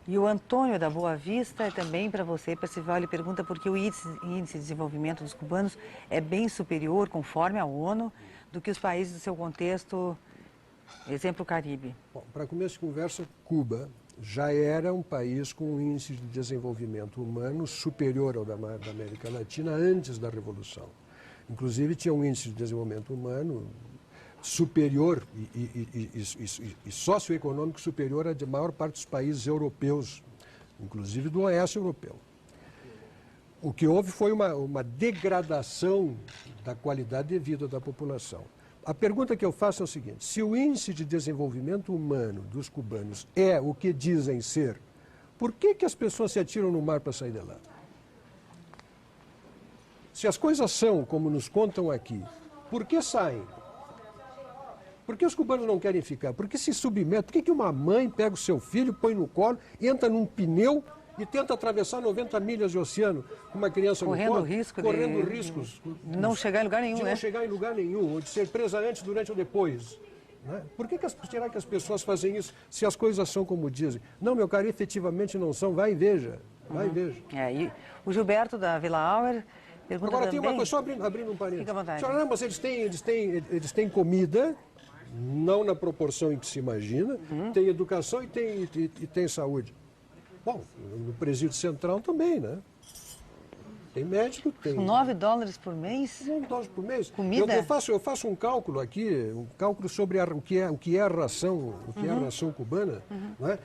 E o Antônio da Boa Vista, também para você, Percival, ele pergunta por que o índice de desenvolvimento dos cubanos é bem superior, conforme a ONU, do que os países do seu contexto, exemplo Caribe. Bom, para começo de conversa, Cuba já era um país com um índice de desenvolvimento humano superior ao da América Latina antes da Revolução. Inclusive tinha um índice de desenvolvimento humano superior e socioeconômico superior à maior parte dos países europeus, inclusive do oeste europeu. O que houve foi uma degradação da qualidade de vida da população. A pergunta que eu faço é o seguinte: se o índice de desenvolvimento humano dos cubanos é o que dizem ser, por que as pessoas se atiram no mar para sair de lá? Se as coisas são como nos contam aqui, por que saem? Por que os cubanos não querem ficar? Por que se submetem? Por que uma mãe pega o seu filho, põe no colo, entra num pneu e tenta atravessar 90 milhas de oceano com uma criança no colo? Correndo riscos. Não chegar em lugar nenhum, de né? Não chegar em lugar nenhum, ou de ser presa antes, durante ou depois. Né? Por que será que as pessoas fazem isso se as coisas são como dizem? Não, meu caro, efetivamente não são. Vai e veja. Vai e veja. E o Gilberto da Vila Auer pergunta agora também... tem uma coisa, só abrindo um parênteses. Fica à vontade. Senhora, não, mas eles têm comida, não na proporção em que se imagina, tem educação e tem saúde. Bom, no presídio central também, né? Tem médico, tem... $9 por mês? $9 por mês. Comida? Eu faço um cálculo aqui, sobre o que é a ração, a ração cubana. Né?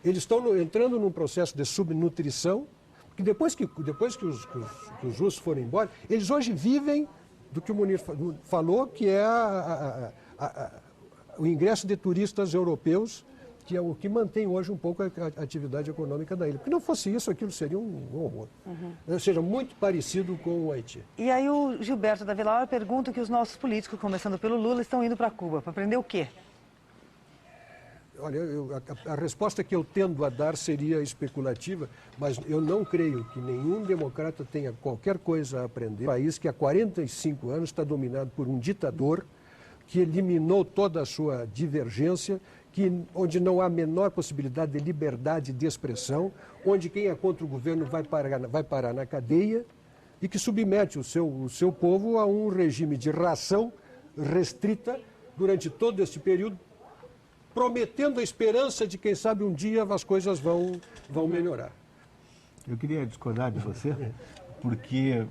Eles estão entrando num processo de subnutrição, que depois que os russos forem embora, eles hoje vivem do que o Munir falou, que é o ingresso de turistas europeus, que é o que mantém hoje um pouco a atividade econômica da ilha. Porque não fosse isso, aquilo seria um horror. Ou seja, muito parecido com o Haiti. E aí o Gilberto da Vila Auer pergunta que os nossos políticos, começando pelo Lula, estão indo para Cuba. Para aprender o quê? Olha, a resposta que eu tendo a dar seria especulativa, mas eu não creio que nenhum democrata tenha qualquer coisa a aprender. Um país que há 45 anos está dominado por um ditador que eliminou toda a sua divergência, onde não há a menor possibilidade de liberdade de expressão, onde quem é contra o governo vai parar na cadeia e que submete o seu povo a um regime de ração restrita durante todo este período, prometendo a esperança de, quem sabe, um dia as coisas vão melhorar. Eu queria discordar de você, porque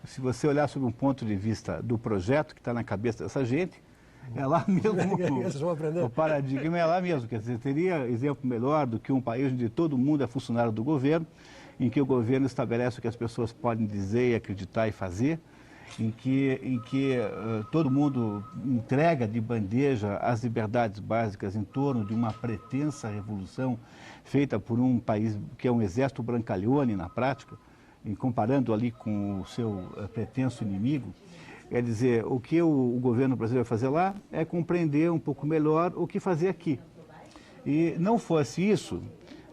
se você olhar sob um ponto de vista do projeto que está na cabeça dessa gente, é lá mesmo, o paradigma é lá mesmo. Quer dizer, teria exemplo melhor do que um país onde todo mundo é funcionário do governo, em que o governo estabelece o que as pessoas podem dizer, acreditar e fazer, em que todo mundo entrega de bandeja as liberdades básicas em torno de uma pretensa revolução feita por um país que é um exército brancalhone na prática, e comparando ali com o seu pretenso inimigo. Quer dizer, o que o governo brasileiro vai fazer lá é compreender um pouco melhor o que fazer aqui. E não fosse isso,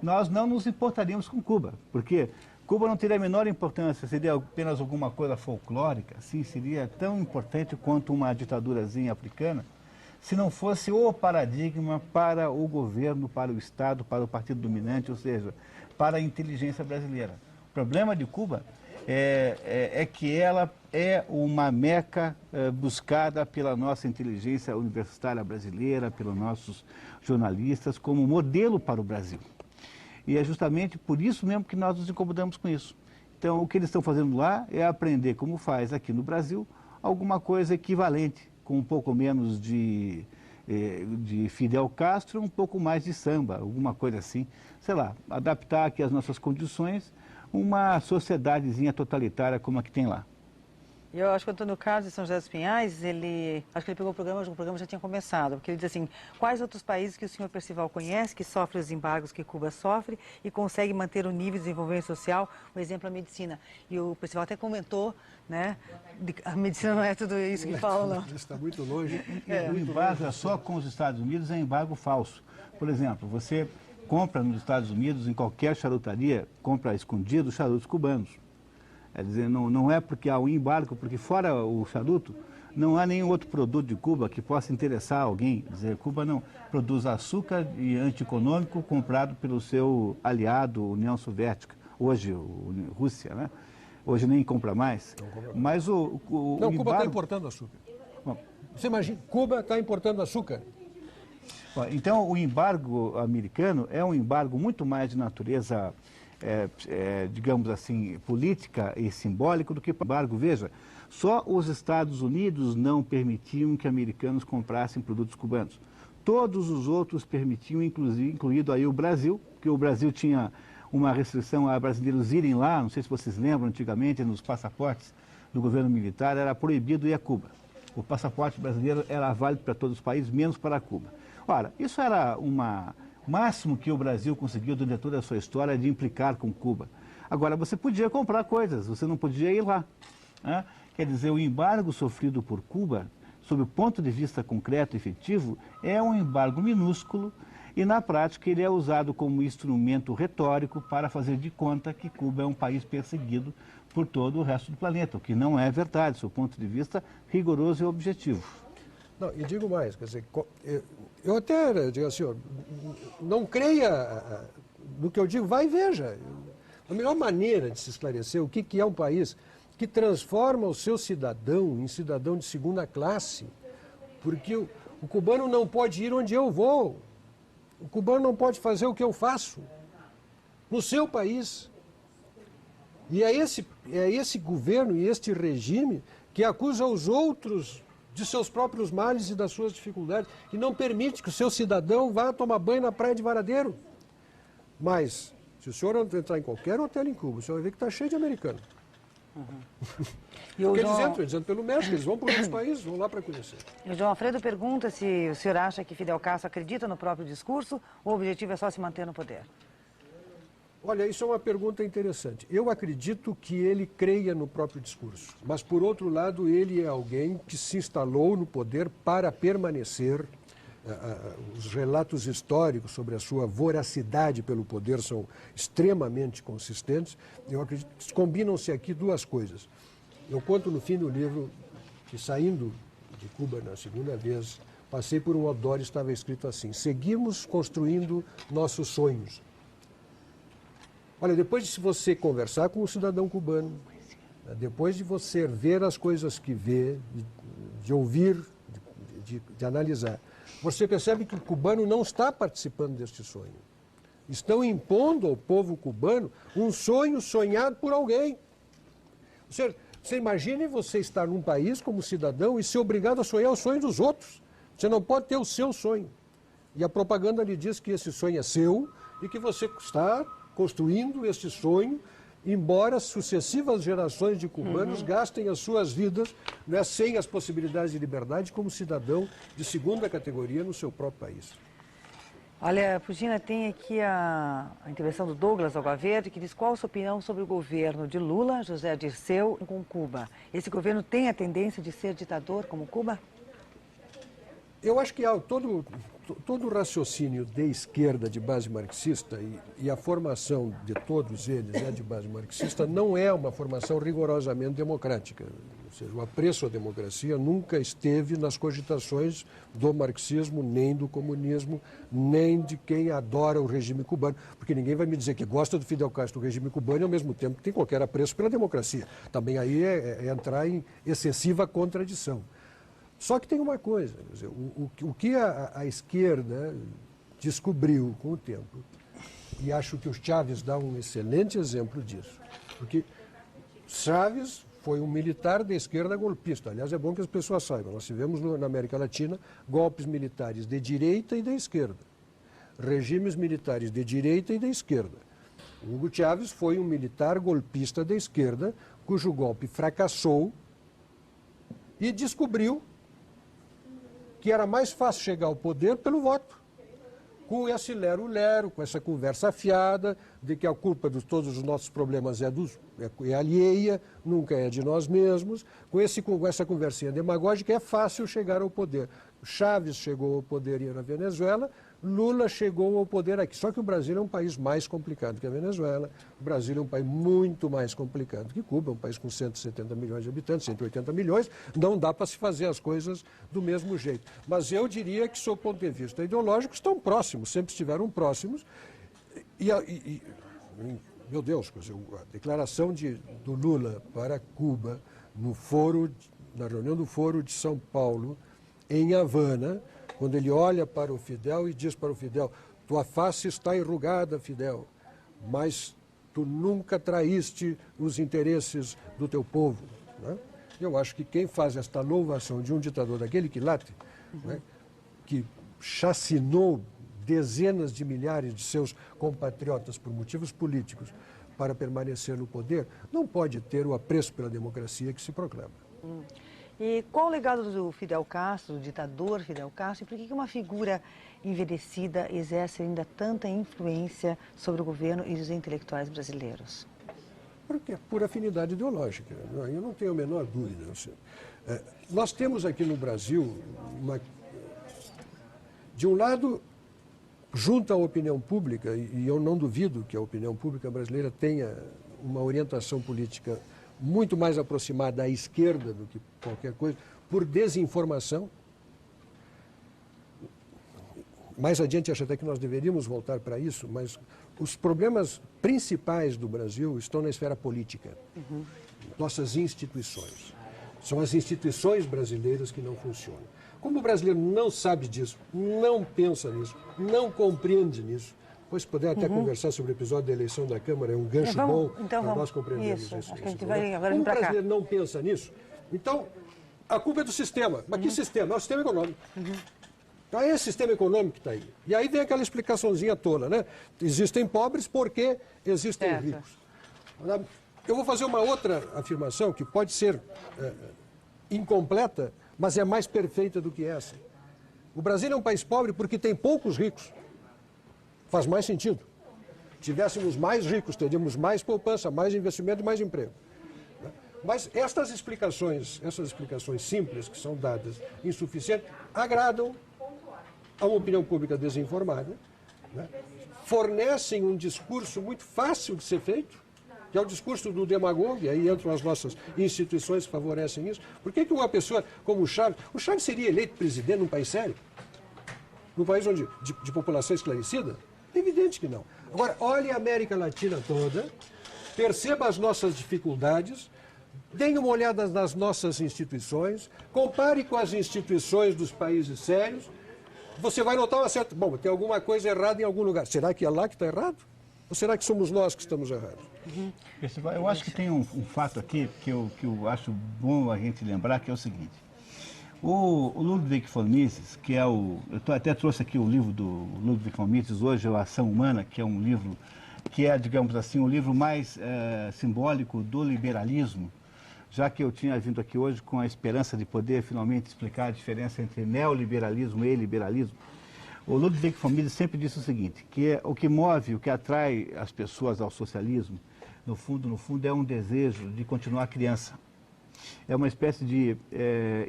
nós não nos importaríamos com Cuba, porque Cuba não teria a menor importância, seria apenas alguma coisa folclórica, sim, seria tão importante quanto uma ditadurazinha africana, se não fosse o paradigma para o governo, para o Estado, para o partido dominante, ou seja, para a inteligência brasileira. O problema de Cuba é que ela é uma meca buscada pela nossa inteligência universitária brasileira, pelos nossos jornalistas, como modelo para o Brasil. E é justamente por isso mesmo que nós nos incomodamos com isso. Então, Então, o que eles estão fazendo lá é aprender como faz aqui no Brasil alguma coisa equivalente, com um pouco menos de Fidel Castro, um pouco mais de samba, alguma coisa assim. Sei lá, adaptar aqui às nossas condições uma sociedadezinha totalitária como a que tem lá. E eu acho que o Antônio Carlos de São José dos Pinhais, acho que ele pegou o programa já tinha começado, porque ele diz assim, quais outros países que o senhor Percival conhece, que sofrem os embargos que Cuba sofre e consegue manter o nível de desenvolvimento social, o exemplo é a medicina. E o Percival até comentou, né, a medicina não é tudo isso que falam, não. Isso está muito longe. O embargo é só com os Estados Unidos, é embargo falso. Por exemplo, você compra nos Estados Unidos, em qualquer charutaria, compra escondido charutos cubanos. Quer dizer, não é porque há um embargo, porque fora o charuto, não há nenhum outro produto de Cuba que possa interessar alguém. Quer dizer, Cuba não produz açúcar e anti-econômico comprado pelo seu aliado, União Soviética, hoje Rússia, né? Hoje nem compra mais. Mas o Não, embargo... Cuba está importando açúcar. Bom, você imagina, Cuba está importando açúcar. Então, o embargo americano é um embargo muito mais de natureza, digamos assim, política e simbólico do que o embargo. Veja, só os Estados Unidos não permitiam que americanos comprassem produtos cubanos. Todos os outros permitiam, incluído aí o Brasil, porque o Brasil tinha uma restrição a brasileiros irem lá, não sei se vocês lembram, antigamente, nos passaportes do governo militar, era proibido ir a Cuba. O passaporte brasileiro era válido para todos os países, menos para Cuba. Ora, isso era o máximo que o Brasil conseguiu durante toda a sua história de implicar com Cuba. Agora, você podia comprar coisas, você não podia ir lá, né? Quer dizer, o embargo sofrido por Cuba, sob o ponto de vista concreto e efetivo, é um embargo minúsculo e, na prática, ele é usado como instrumento retórico para fazer de conta que Cuba é um país perseguido por todo o resto do planeta, o que não é verdade, do ponto de vista rigoroso e objetivo. Não, e digo mais, quer dizer, eu até digo assim, ó, não creia no que eu digo, vai e veja. A melhor maneira de se esclarecer o que é um país que transforma o seu cidadão em cidadão de segunda classe, porque o cubano não pode ir onde eu vou, o cubano não pode fazer o que eu faço no seu país. E é esse governo e este regime que acusa os outros de seus próprios males e das suas dificuldades, e não permite que o seu cidadão vá tomar banho na praia de Varadeiro. Mas, se o senhor entrar em qualquer hotel em Cuba, o senhor vai ver que está cheio de americanos. E o Porque João... eles entram pelo México, eles vão para outros países, vão lá para conhecer. E o João Alfredo pergunta se o senhor acha que Fidel Castro acredita no próprio discurso ou o objetivo é só se manter no poder? Olha, isso é uma pergunta interessante. Eu acredito que ele creia no próprio discurso, mas, por outro lado, ele é alguém que se instalou no poder para permanecer. Os relatos históricos sobre a sua voracidade pelo poder são extremamente consistentes. Eu acredito que combinam-se aqui duas coisas. Eu conto no fim do livro que, saindo de Cuba na segunda vez, passei por um outdoor e estava escrito assim: seguimos construindo nossos sonhos. Olha, depois de você conversar com um cidadão cubano, depois de você ver as coisas que vê, de ouvir, de analisar, você percebe que o cubano não está participando deste sonho. Estão impondo ao povo cubano um sonho sonhado por alguém. Você imagine você estar num país como cidadão e ser obrigado a sonhar o sonho dos outros. Você não pode ter o seu sonho. E a propaganda lhe diz que esse sonho é seu e que você está construindo este sonho, embora sucessivas gerações de cubanos gastem as suas vidas, né, sem as possibilidades de liberdade como cidadão de segunda categoria no seu próprio país. Olha, Pugina, tem aqui a intervenção do Douglas Água Verde, que diz: qual a sua opinião sobre o governo de Lula, José Dirceu, com Cuba? Esse governo tem a tendência de ser ditador como Cuba? Eu acho que há todo o raciocínio de esquerda de base marxista e a formação de todos eles de base marxista não é uma formação rigorosamente democrática. Ou seja, o apreço à democracia nunca esteve nas cogitações do marxismo, nem do comunismo, nem de quem adora o regime cubano. Porque ninguém vai me dizer que gosta do Fidel Castro do regime cubano e ao mesmo tempo que tem qualquer apreço pela democracia. Também aí é entrar em excessiva contradição. Só que tem uma coisa, quer dizer, o que a esquerda descobriu com o tempo, e acho que o Chávez dá um excelente exemplo disso, porque Chávez foi um militar de esquerda golpista. Aliás, é bom que as pessoas saibam. Nós tivemos na América Latina golpes militares de direita e de esquerda. Regimes militares de direita e de esquerda. Hugo Chávez foi um militar golpista de esquerda, cujo golpe fracassou e descobriu que era mais fácil chegar ao poder pelo voto. Com esse lero-lero, com essa conversa fiada, de que a culpa de todos os nossos problemas é alheia, nunca é de nós mesmos. Com essa conversinha demagógica é fácil chegar ao poder. Chávez chegou ao poder na Venezuela, Lula chegou ao poder aqui. Só que o Brasil é um país mais complicado que a Venezuela. O Brasil é um país muito mais complicado que Cuba, é um país com 170 milhões de habitantes, 180 milhões. Não dá para se fazer as coisas do mesmo jeito. Mas eu diria que, sob o ponto de vista ideológico, estão próximos, sempre estiveram próximos. Meu Deus, a declaração do Lula para Cuba na reunião do Foro de São Paulo, em Havana, quando ele olha para o Fidel e diz para o Fidel: tua face está enrugada, Fidel, mas tu nunca traíste os interesses do teu povo. Né? Eu acho que quem faz esta louvação de um ditador daquele quilate, né, que chacinou dezenas de milhares de seus compatriotas por motivos políticos para permanecer no poder, não pode ter o apreço pela democracia que se proclama. E qual o legado do Fidel Castro, do ditador Fidel Castro, e por que uma figura envelhecida exerce ainda tanta influência sobre o governo e os intelectuais brasileiros? Porque por afinidade ideológica, eu não tenho a menor dúvida. Nós temos aqui no Brasil, de um lado, junto à opinião pública, e eu não duvido que a opinião pública brasileira tenha uma orientação política muito mais aproximada à esquerda do que qualquer coisa, por desinformação. Mais adiante, acho até que nós deveríamos voltar para isso, mas os problemas principais do Brasil estão na esfera política. Nossas instituições. São as instituições brasileiras que não funcionam. Como o brasileiro não sabe disso, não pensa nisso, não compreende nisso, depois se puder até conversar sobre o episódio da eleição da Câmara, é um gancho bom para nós compreendermos isso. Acho que a gente vai agora Como o brasileiro não pensa nisso, então a culpa é do sistema. Mas que sistema? É o sistema econômico. Então é esse sistema econômico que está aí. E aí vem aquela explicaçãozinha tola, né? Existem pobres porque existem ricos. Eu vou fazer uma outra afirmação que pode ser incompleta, mas é mais perfeita do que essa. O Brasil é um país pobre porque tem poucos ricos. Faz mais sentido. Tivéssemos mais ricos, teríamos mais poupança, mais investimento e mais emprego. Mas essas explicações simples que são dadas, insuficientes, agradam a uma opinião pública desinformada, né? Fornecem um discurso muito fácil de ser feito, que é o discurso do demagogo, e aí entram as nossas instituições que favorecem isso. Por que uma pessoa como o Chávez seria eleito presidente num país sério? Num país de população esclarecida? Evidente que não. Agora, olhe a América Latina toda, perceba as nossas dificuldades, dê uma olhada nas nossas instituições, compare com as instituições dos países sérios, você vai notar uma certa... Bom, tem alguma coisa errada em algum lugar. Será que é lá que está errado? Ou será que somos nós que estamos errados? Eu acho que tem um fato aqui que eu acho bom a gente lembrar, que é o seguinte. O Ludwig von Mises, que é eu até trouxe aqui o livro do Ludwig von Mises, hoje, A Ação Humana, que é um livro que é, digamos assim, o livro mais simbólico do liberalismo, já que eu tinha vindo aqui hoje com a esperança de poder finalmente explicar a diferença entre neoliberalismo e liberalismo. O Ludwig von Mises sempre disse o seguinte, que o que move, o que atrai as pessoas ao socialismo, no fundo, é um desejo de continuar criança. É uma espécie de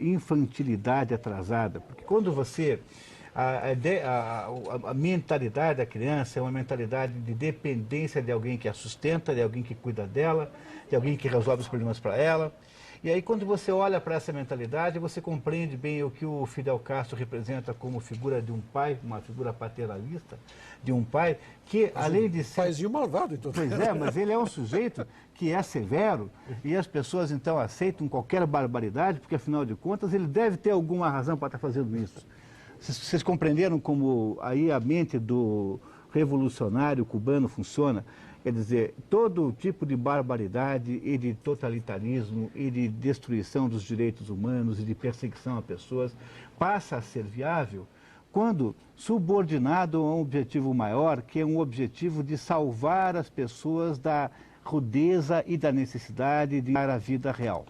infantilidade atrasada, porque quando você... A mentalidade da criança é uma mentalidade de dependência de alguém que a sustenta, de alguém que cuida dela, de alguém que resolve os problemas para ela. E aí, quando você olha para essa mentalidade, você compreende bem o que o Fidel Castro representa como figura de um pai, uma figura paternalista, de um pai que, além de ser... Paizinho malvado, então. Pois é, mas ele é um sujeito que é severo e as pessoas, então, aceitam qualquer barbaridade, porque, afinal de contas, ele deve ter alguma razão para estar fazendo isso. Vocês compreenderam como aí a mente do revolucionário cubano funciona? Quer dizer, todo tipo de barbaridade e de totalitarismo e de destruição dos direitos humanos e de perseguição a pessoas passa a ser viável quando subordinado a um objetivo maior, que é um objetivo de salvar as pessoas da rudeza e da necessidade de dar a vida real.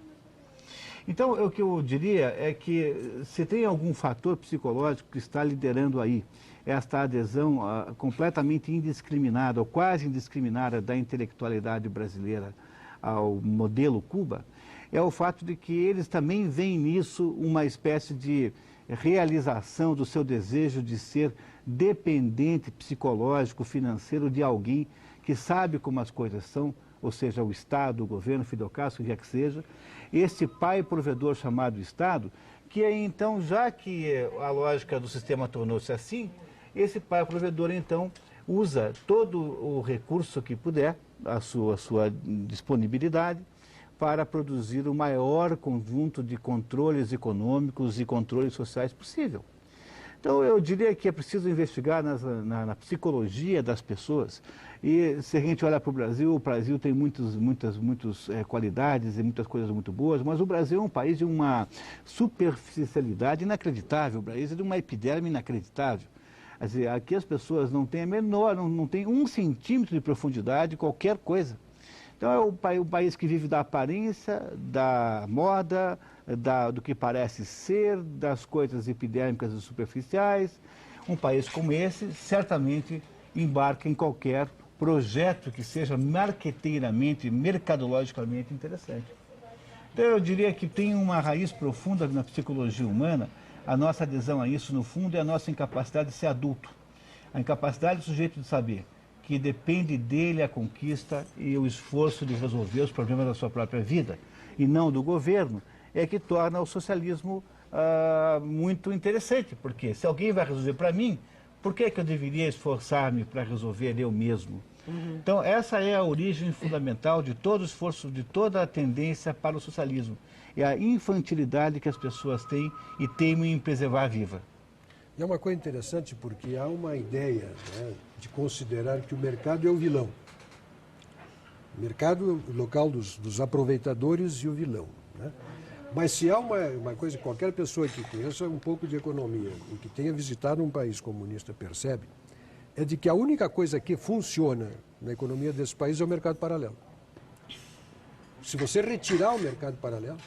Então, o que eu diria é que se tem algum fator psicológico que está liderando aí esta adesão completamente indiscriminada, ou quase indiscriminada, da intelectualidade brasileira ao modelo Cuba, é o fato de que eles também veem nisso uma espécie de realização do seu desejo de ser dependente psicológico, financeiro de alguém que sabe como as coisas são, ou seja, o Estado, o governo, Fidel Castro, o que quer que seja, esse pai provedor chamado Estado, que então, já que a lógica do sistema tornou-se assim, esse pai provedor, então, usa todo o recurso que puder, a sua disponibilidade, para produzir o maior conjunto de controles econômicos e controles sociais possível. Então, eu diria que é preciso investigar na psicologia das pessoas. E se a gente olha para o Brasil tem muitas qualidades e muitas coisas muito boas, mas o Brasil é um país de uma superficialidade inacreditável. O Brasil é de uma epiderme inacreditável. Quer dizer, aqui as pessoas não têm não têm 1 centímetro de profundidade de qualquer coisa. Então é o país que vive da aparência, da moda, do que parece ser, das coisas epidérmicas e superficiais. Um país como esse certamente embarca em qualquer projeto que seja marqueteiramente, mercadologicamente interessante. Então eu diria que tem uma raiz profunda na psicologia humana. A nossa adesão a isso, no fundo, é a nossa incapacidade de ser adulto. A incapacidade do sujeito de saber que depende dele a conquista e o esforço de resolver os problemas da sua própria vida, e não do governo, é que torna o socialismo muito interessante. Porque se alguém vai resolver para mim, por que eu deveria esforçar-me para resolver eu mesmo? Então, essa é a origem fundamental de todo o esforço, de toda a tendência para o socialismo. É a infantilidade que as pessoas têm e teimam em preservar viva. E é uma coisa interessante porque há uma ideia, né, de considerar que o mercado é o vilão. O mercado é o local dos aproveitadores e o vilão, né? Mas se há uma coisa que qualquer pessoa que conheça um pouco de economia e que tenha visitado um país comunista percebe, é de que a única coisa que funciona na economia desse país é o mercado paralelo. Se você retirar o mercado paralelo,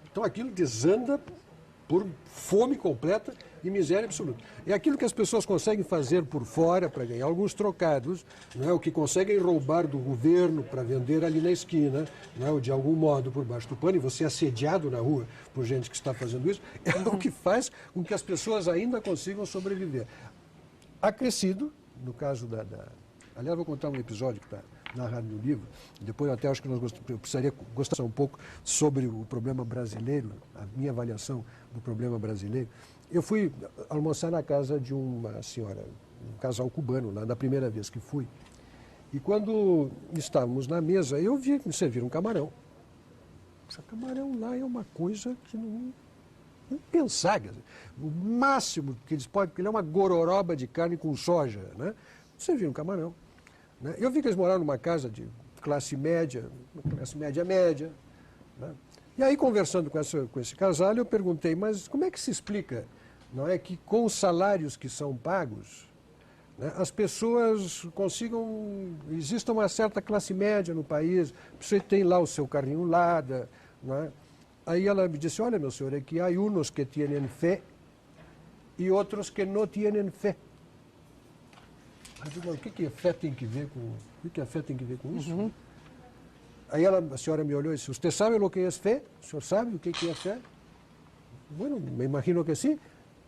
então aquilo desanda por fome completa e miséria absoluta. É aquilo que as pessoas conseguem fazer por fora para ganhar alguns trocados, não é? O que conseguem roubar do governo para vender ali na esquina, não é? Ou de algum modo por baixo do pano, e você é assediado na rua por gente que está fazendo isso, é o que faz com que as pessoas ainda consigam sobreviver. Acrescido, no caso Aliás, vou contar um episódio que está narrado no livro, depois até acho que eu precisaria gostar um pouco sobre o problema brasileiro, a minha avaliação do problema brasileiro. Eu fui almoçar na casa de uma senhora, um casal cubano, lá da primeira vez que fui. E quando estávamos na mesa, eu vi que me serviram um camarão. Esse camarão lá é uma coisa que não pensar. Quer dizer, o máximo que eles podem, porque ele é uma gororoba de carne com soja, né? Serviram um camarão. Né? Eu vi que eles moraram numa casa de classe média, média. Né? E aí, conversando com esse casal, eu perguntei, mas como é que se explica, não é, que com os salários que são pagos, né, as pessoas consigam, exista uma certa classe média no país, você tem lá o seu carrinho Lada, não é? Aí ela me disse, olha, meu senhor, é que há uns que têm fé e outros que não têm fé. Eu digo, o que a fé tem que ver com isso? Uhum. Aí a senhora me olhou e disse, ¿usted sabe o que é fé? O senhor sabe o que é fé? Bueno, me imagino que sim.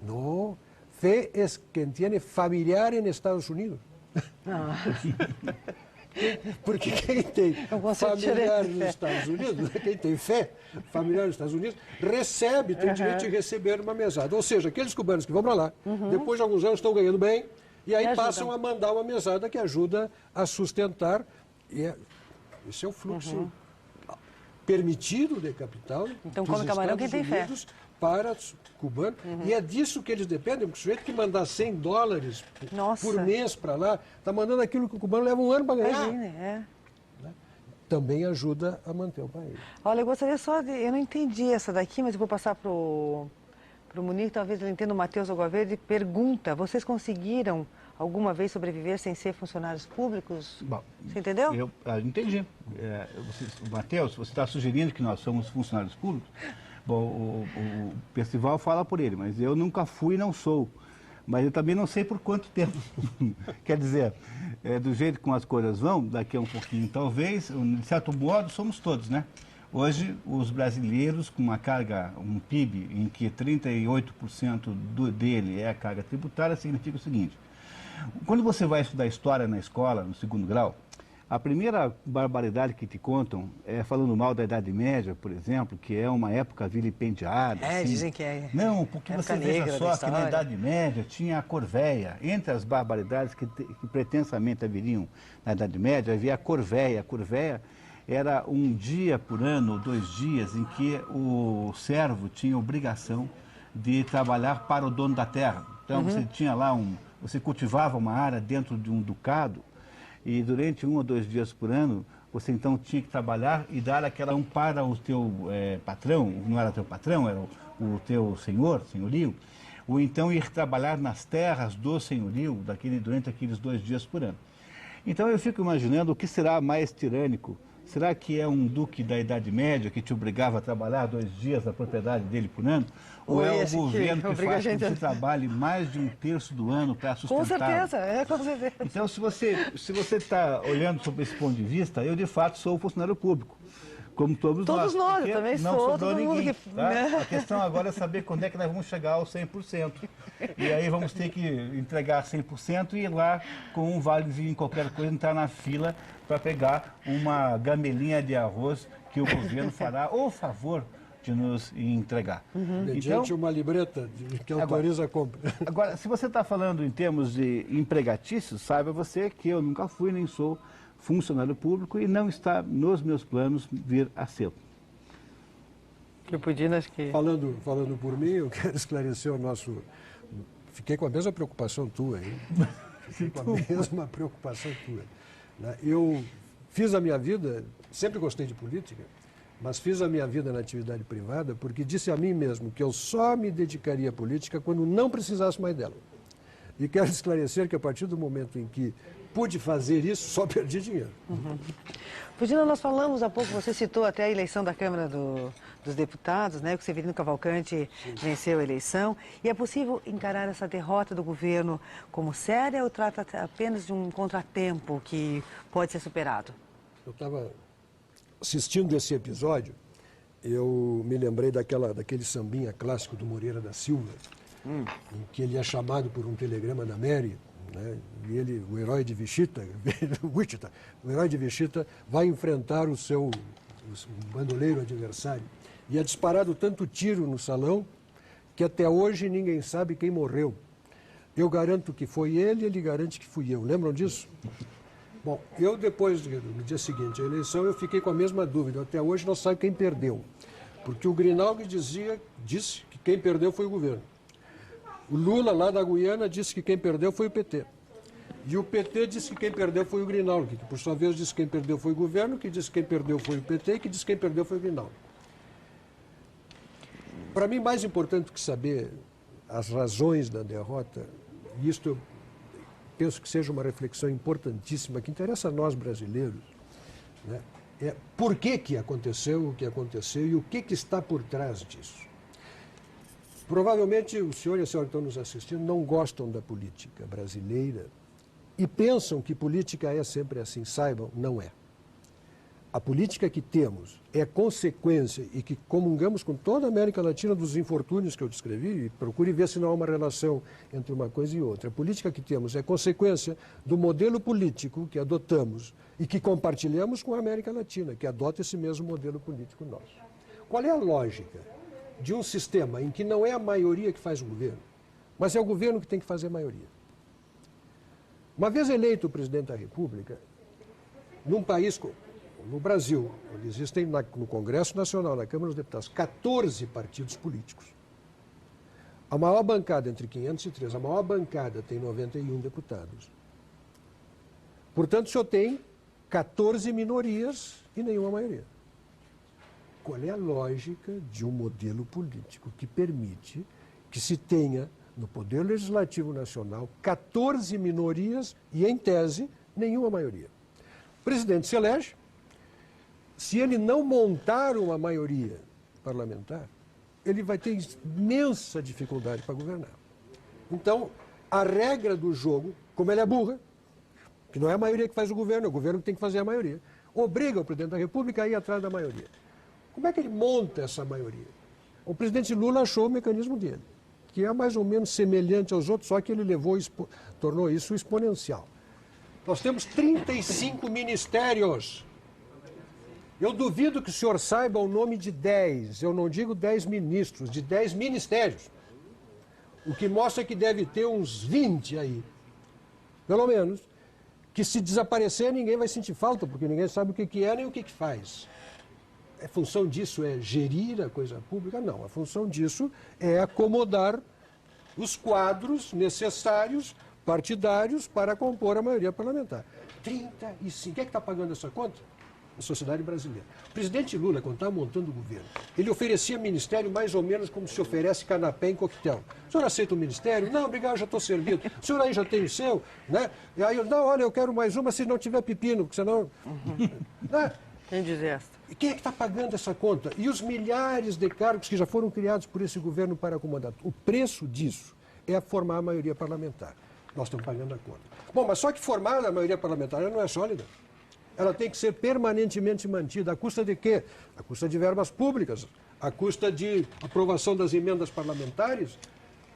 No, fe es quien tiene familiar en Estados Unidos. Ah. Porque quem tem familiar nos Estados Unidos, quem tem fé familiar nos Estados Unidos, tem direito de receber uma mesada. Ou seja, aqueles cubanos que vão para lá, depois de alguns anos estão ganhando bem, e aí passam a mandar uma mesada que ajuda a sustentar. E esse é o fluxo permitido de capital. Então come camarão quem tem fé. para cubano, e é disso que eles dependem, porque o sujeito que mandar $100 por mês para lá, está mandando aquilo que o cubano leva um ano para ganhar. Imagine, Também ajuda a manter o país. Olha, eu gostaria só de... Eu não entendi essa daqui, mas eu vou passar para o Munir, talvez ele entenda. O Matheus Aguaverde pergunta: vocês conseguiram alguma vez sobreviver sem ser funcionários públicos? Bom, você entendeu? Eu entendi. Matheus, você está sugerindo que nós somos funcionários públicos? Bom, o Percival fala por ele, mas eu nunca fui e não sou. Mas eu também não sei por quanto tempo. Quer dizer, do jeito como as coisas vão, daqui a um pouquinho talvez, de certo modo, somos todos, né? Hoje, os brasileiros, com uma carga, um PIB, em que 38% dele é a carga tributária, significa o seguinte: quando você vai estudar história na escola, no segundo grau, a primeira barbaridade que te contam é falando mal da Idade Média, por exemplo, que é uma época vilipendiada. Assim. Dizem que é. Não, porque você veja só que na Idade Média tinha a corvéia. Entre as barbaridades que pretensamente haveriam na Idade Média, havia a corvéia. A corvéia era um dia por ano, 2 dias, em que o servo tinha obrigação de trabalhar para o dono da terra. Então você tinha lá você cultivava uma área dentro de um ducado, e durante 1 ou 2 dias por ano, você então tinha que trabalhar e dar aquela para o teu patrão, não era teu patrão, era o teu senhorio, ou então ir trabalhar nas terras do senhorio durante aqueles 2 dias por ano. Então eu fico imaginando o que será mais tirânico. Será que é um duque da Idade Média que te obrigava a trabalhar 2 dias na propriedade dele por ano? Ou é o governo que faz com que você trabalhe mais de 1/3 do ano para sustentar? Com certeza, com certeza. Então, se você está olhando sob esse ponto de vista, eu de fato sou funcionário público, como todos nós. Todos nós, eu também não sou. Sobrou ninguém, Que... tá? A questão agora é saber quando é que nós vamos chegar aos 100%. E aí vamos ter que entregar 100% e ir lá com um valezinho em qualquer coisa, entrar na fila para pegar uma gamelinha de arroz que o governo fará o favor de nos entregar. Mediante uma libreta que autoriza a compra. Agora, se você está falando em termos de empregatícios, saiba você que eu nunca fui nem sou funcionário público e não está nos meus planos vir a ser. Eu podia, acho que... Falando por mim, eu quero esclarecer o nosso... Fiquei com a mesma preocupação tua, hein? Fiquei com a mesma preocupação tua. Eu fiz a minha vida, sempre gostei de política, mas fiz a minha vida na atividade privada porque disse a mim mesmo que eu só me dedicaria à política quando não precisasse mais dela. E quero esclarecer que a partir do momento em que pude fazer isso, só perdi dinheiro. Fugina, nós falamos há pouco, você citou até a eleição da Câmara dos Deputados, né, que o Severino Cavalcante venceu a eleição. E é possível encarar essa derrota do governo como séria ou trata apenas de um contratempo que pode ser superado? Eu estava assistindo esse episódio, eu me lembrei daquele sambinha clássico do Moreira da Silva, em que ele é chamado por um telegrama da Mary, né, e ele, o herói de Wichita, o herói de Wichita vai enfrentar o bandoleiro adversário. E é disparado tanto tiro no salão que até hoje ninguém sabe quem morreu. Eu garanto que foi ele garante que fui eu. Lembram disso? Bom, eu depois, no dia seguinte à eleição, eu fiquei com a mesma dúvida. Até hoje não sabe quem perdeu. Porque o Grinaldi disse que quem perdeu foi o governo. O Lula, lá da Guiana, disse que quem perdeu foi o PT. E o PT disse que quem perdeu foi o Grinaldi, que por sua vez disse que quem perdeu foi o governo, que disse que quem perdeu foi o PT e que disse que quem perdeu foi o Grinaldi. Para mim, mais importante que saber as razões da derrota, e isto eu penso que seja uma reflexão importantíssima, que interessa a nós brasileiros, né, é por que aconteceu o que aconteceu e o que está por trás disso. Provavelmente o senhor e a senhora que estão nos assistindo não gostam da política brasileira e pensam que política é sempre assim. Saibam, não é. A política que temos é consequência e que comungamos com toda a América Latina dos infortúnios que eu descrevi, e procure ver se não há uma relação entre uma coisa e outra. A política que temos é consequência do modelo político que adotamos e que compartilhamos com a América Latina, que adota esse mesmo modelo político nosso. Qual é a lógica de um sistema em que não é a maioria que faz o governo, mas é o governo que tem que fazer a maioria? Uma vez eleito o presidente da República, num país como no Brasil, onde existem no Congresso Nacional, na Câmara dos Deputados, 14 partidos políticos, A maior bancada, entre 503, a maior bancada tem 91 deputados. Portanto, o senhor tem 14 minorias e nenhuma maioria. Qual é a lógica de um modelo político que permite que se tenha, no Poder Legislativo Nacional, 14 minorias e, em tese, nenhuma maioria? O presidente se elege, se ele não montar uma maioria parlamentar, ele vai ter imensa dificuldade para governar. Então, a regra do jogo, como ela é burra, que não é a maioria que faz o governo que tem que fazer a maioria, obriga o presidente da República a ir atrás da maioria. Como é que ele monta essa maioria? O presidente Lula achou o mecanismo dele, que é mais ou menos semelhante aos outros, só que ele tornou isso exponencial. Nós temos 35 ministérios. Eu duvido que o senhor saiba o nome de 10, eu não digo 10 ministros, de 10 ministérios. O que mostra que deve ter uns 20 aí, pelo menos, que se desaparecer ninguém vai sentir falta, porque ninguém sabe o que é nem o que faz. A função disso é gerir a coisa pública? Não, a função disso é acomodar os quadros necessários, partidários, para compor a maioria parlamentar. 35. Quem é que está pagando essa conta? A sociedade brasileira. O presidente Lula, quando estava montando o governo, ele oferecia ministério mais ou menos como se oferece canapé em coquetel. O senhor aceita o ministério? Não, obrigado, já estou servido. O senhor aí já tem o seu? Né? E aí eu, não, olha, eu quero mais uma se não tiver pepino, porque senão... Né? Indigesta. E quem é que está pagando essa conta? E os milhares de cargos que já foram criados por esse governo para acomodar? O preço disso é formar a maioria parlamentar. Nós estamos pagando a conta. Bom, mas só que formar a maioria parlamentar não é sólida. Ela tem que ser permanentemente mantida. À custa de quê? À custa de verbas públicas, à custa de aprovação das emendas parlamentares,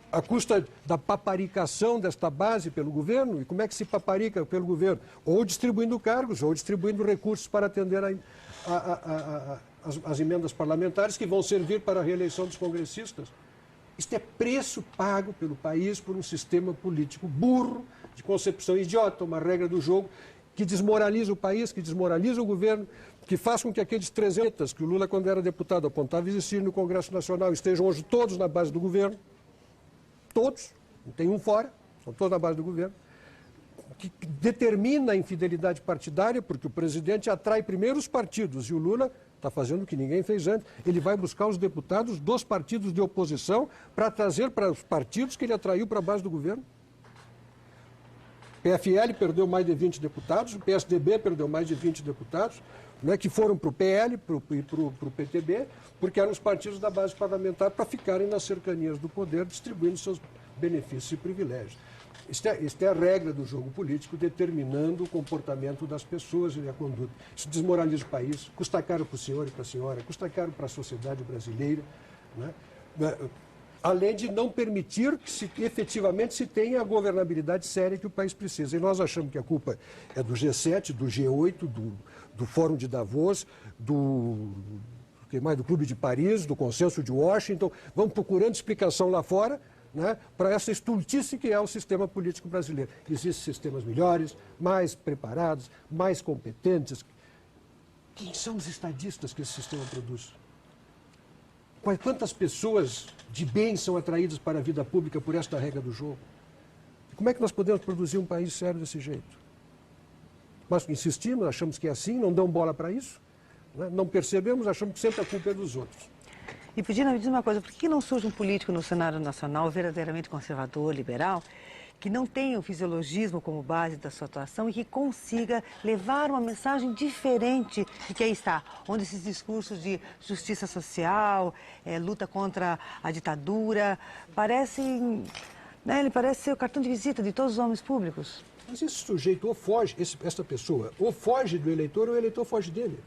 à custa da paparicação desta base pelo governo. E como é que se paparica pelo governo? Ou distribuindo cargos, ou distribuindo recursos para atender as emendas parlamentares que vão servir para a reeleição dos congressistas. Isto é preço pago pelo país por um sistema político burro, de concepção idiota, uma regra do jogo que desmoraliza o país, que desmoraliza o governo, que faz com que aqueles 300 que o Lula, quando era deputado, apontava existir no Congresso Nacional, estejam hoje todos na base do governo. Todos, não tem um fora, são todos na base do governo. Que determina a infidelidade partidária, porque o presidente atrai primeiro os partidos e o Lula está fazendo o que ninguém fez antes. Ele vai buscar os deputados dos partidos de oposição para trazer para os partidos que ele atraiu para a base do governo. O PFL perdeu mais de 20 deputados, o PSDB perdeu mais de 20 deputados, né, que foram para o PL e para o PTB, porque eram os partidos da base parlamentar para ficarem nas cercanias do poder, distribuindo seus benefícios e privilégios. Isto é a regra do jogo político, determinando o comportamento das pessoas e a conduta. Isso desmoraliza o país, custa caro para o senhor e para a senhora, custa caro para a sociedade brasileira, né? Além de não permitir que efetivamente se tenha a governabilidade séria que o país precisa. E nós achamos que a culpa é do G7, do G8, do Fórum de Davos, do Clube de Paris, do Consenso de Washington. Vamos procurando explicação lá fora, né, para essa estultice que é o sistema político brasileiro. Existem sistemas melhores, mais preparados, mais competentes. Quem são os estadistas que esse sistema produz? Quantas pessoas de bem são atraídas para a vida pública por esta regra do jogo? Como é que nós podemos produzir um país sério desse jeito? Nós insistimos, achamos que é assim, não damos bola para isso, né? Não percebemos, achamos que sempre a culpa é dos outros. E Pudina, me diz uma coisa, por que não surge um político no cenário nacional verdadeiramente conservador, liberal, que não tenha o fisiologismo como base da sua atuação e que consiga levar uma mensagem diferente de que aí está, onde esses discursos de justiça social, luta contra a ditadura, parecem, né, ele parece ser o cartão de visita de todos os homens públicos? Mas esse sujeito ou foge, essa pessoa, ou foge do eleitor ou o eleitor foge dele.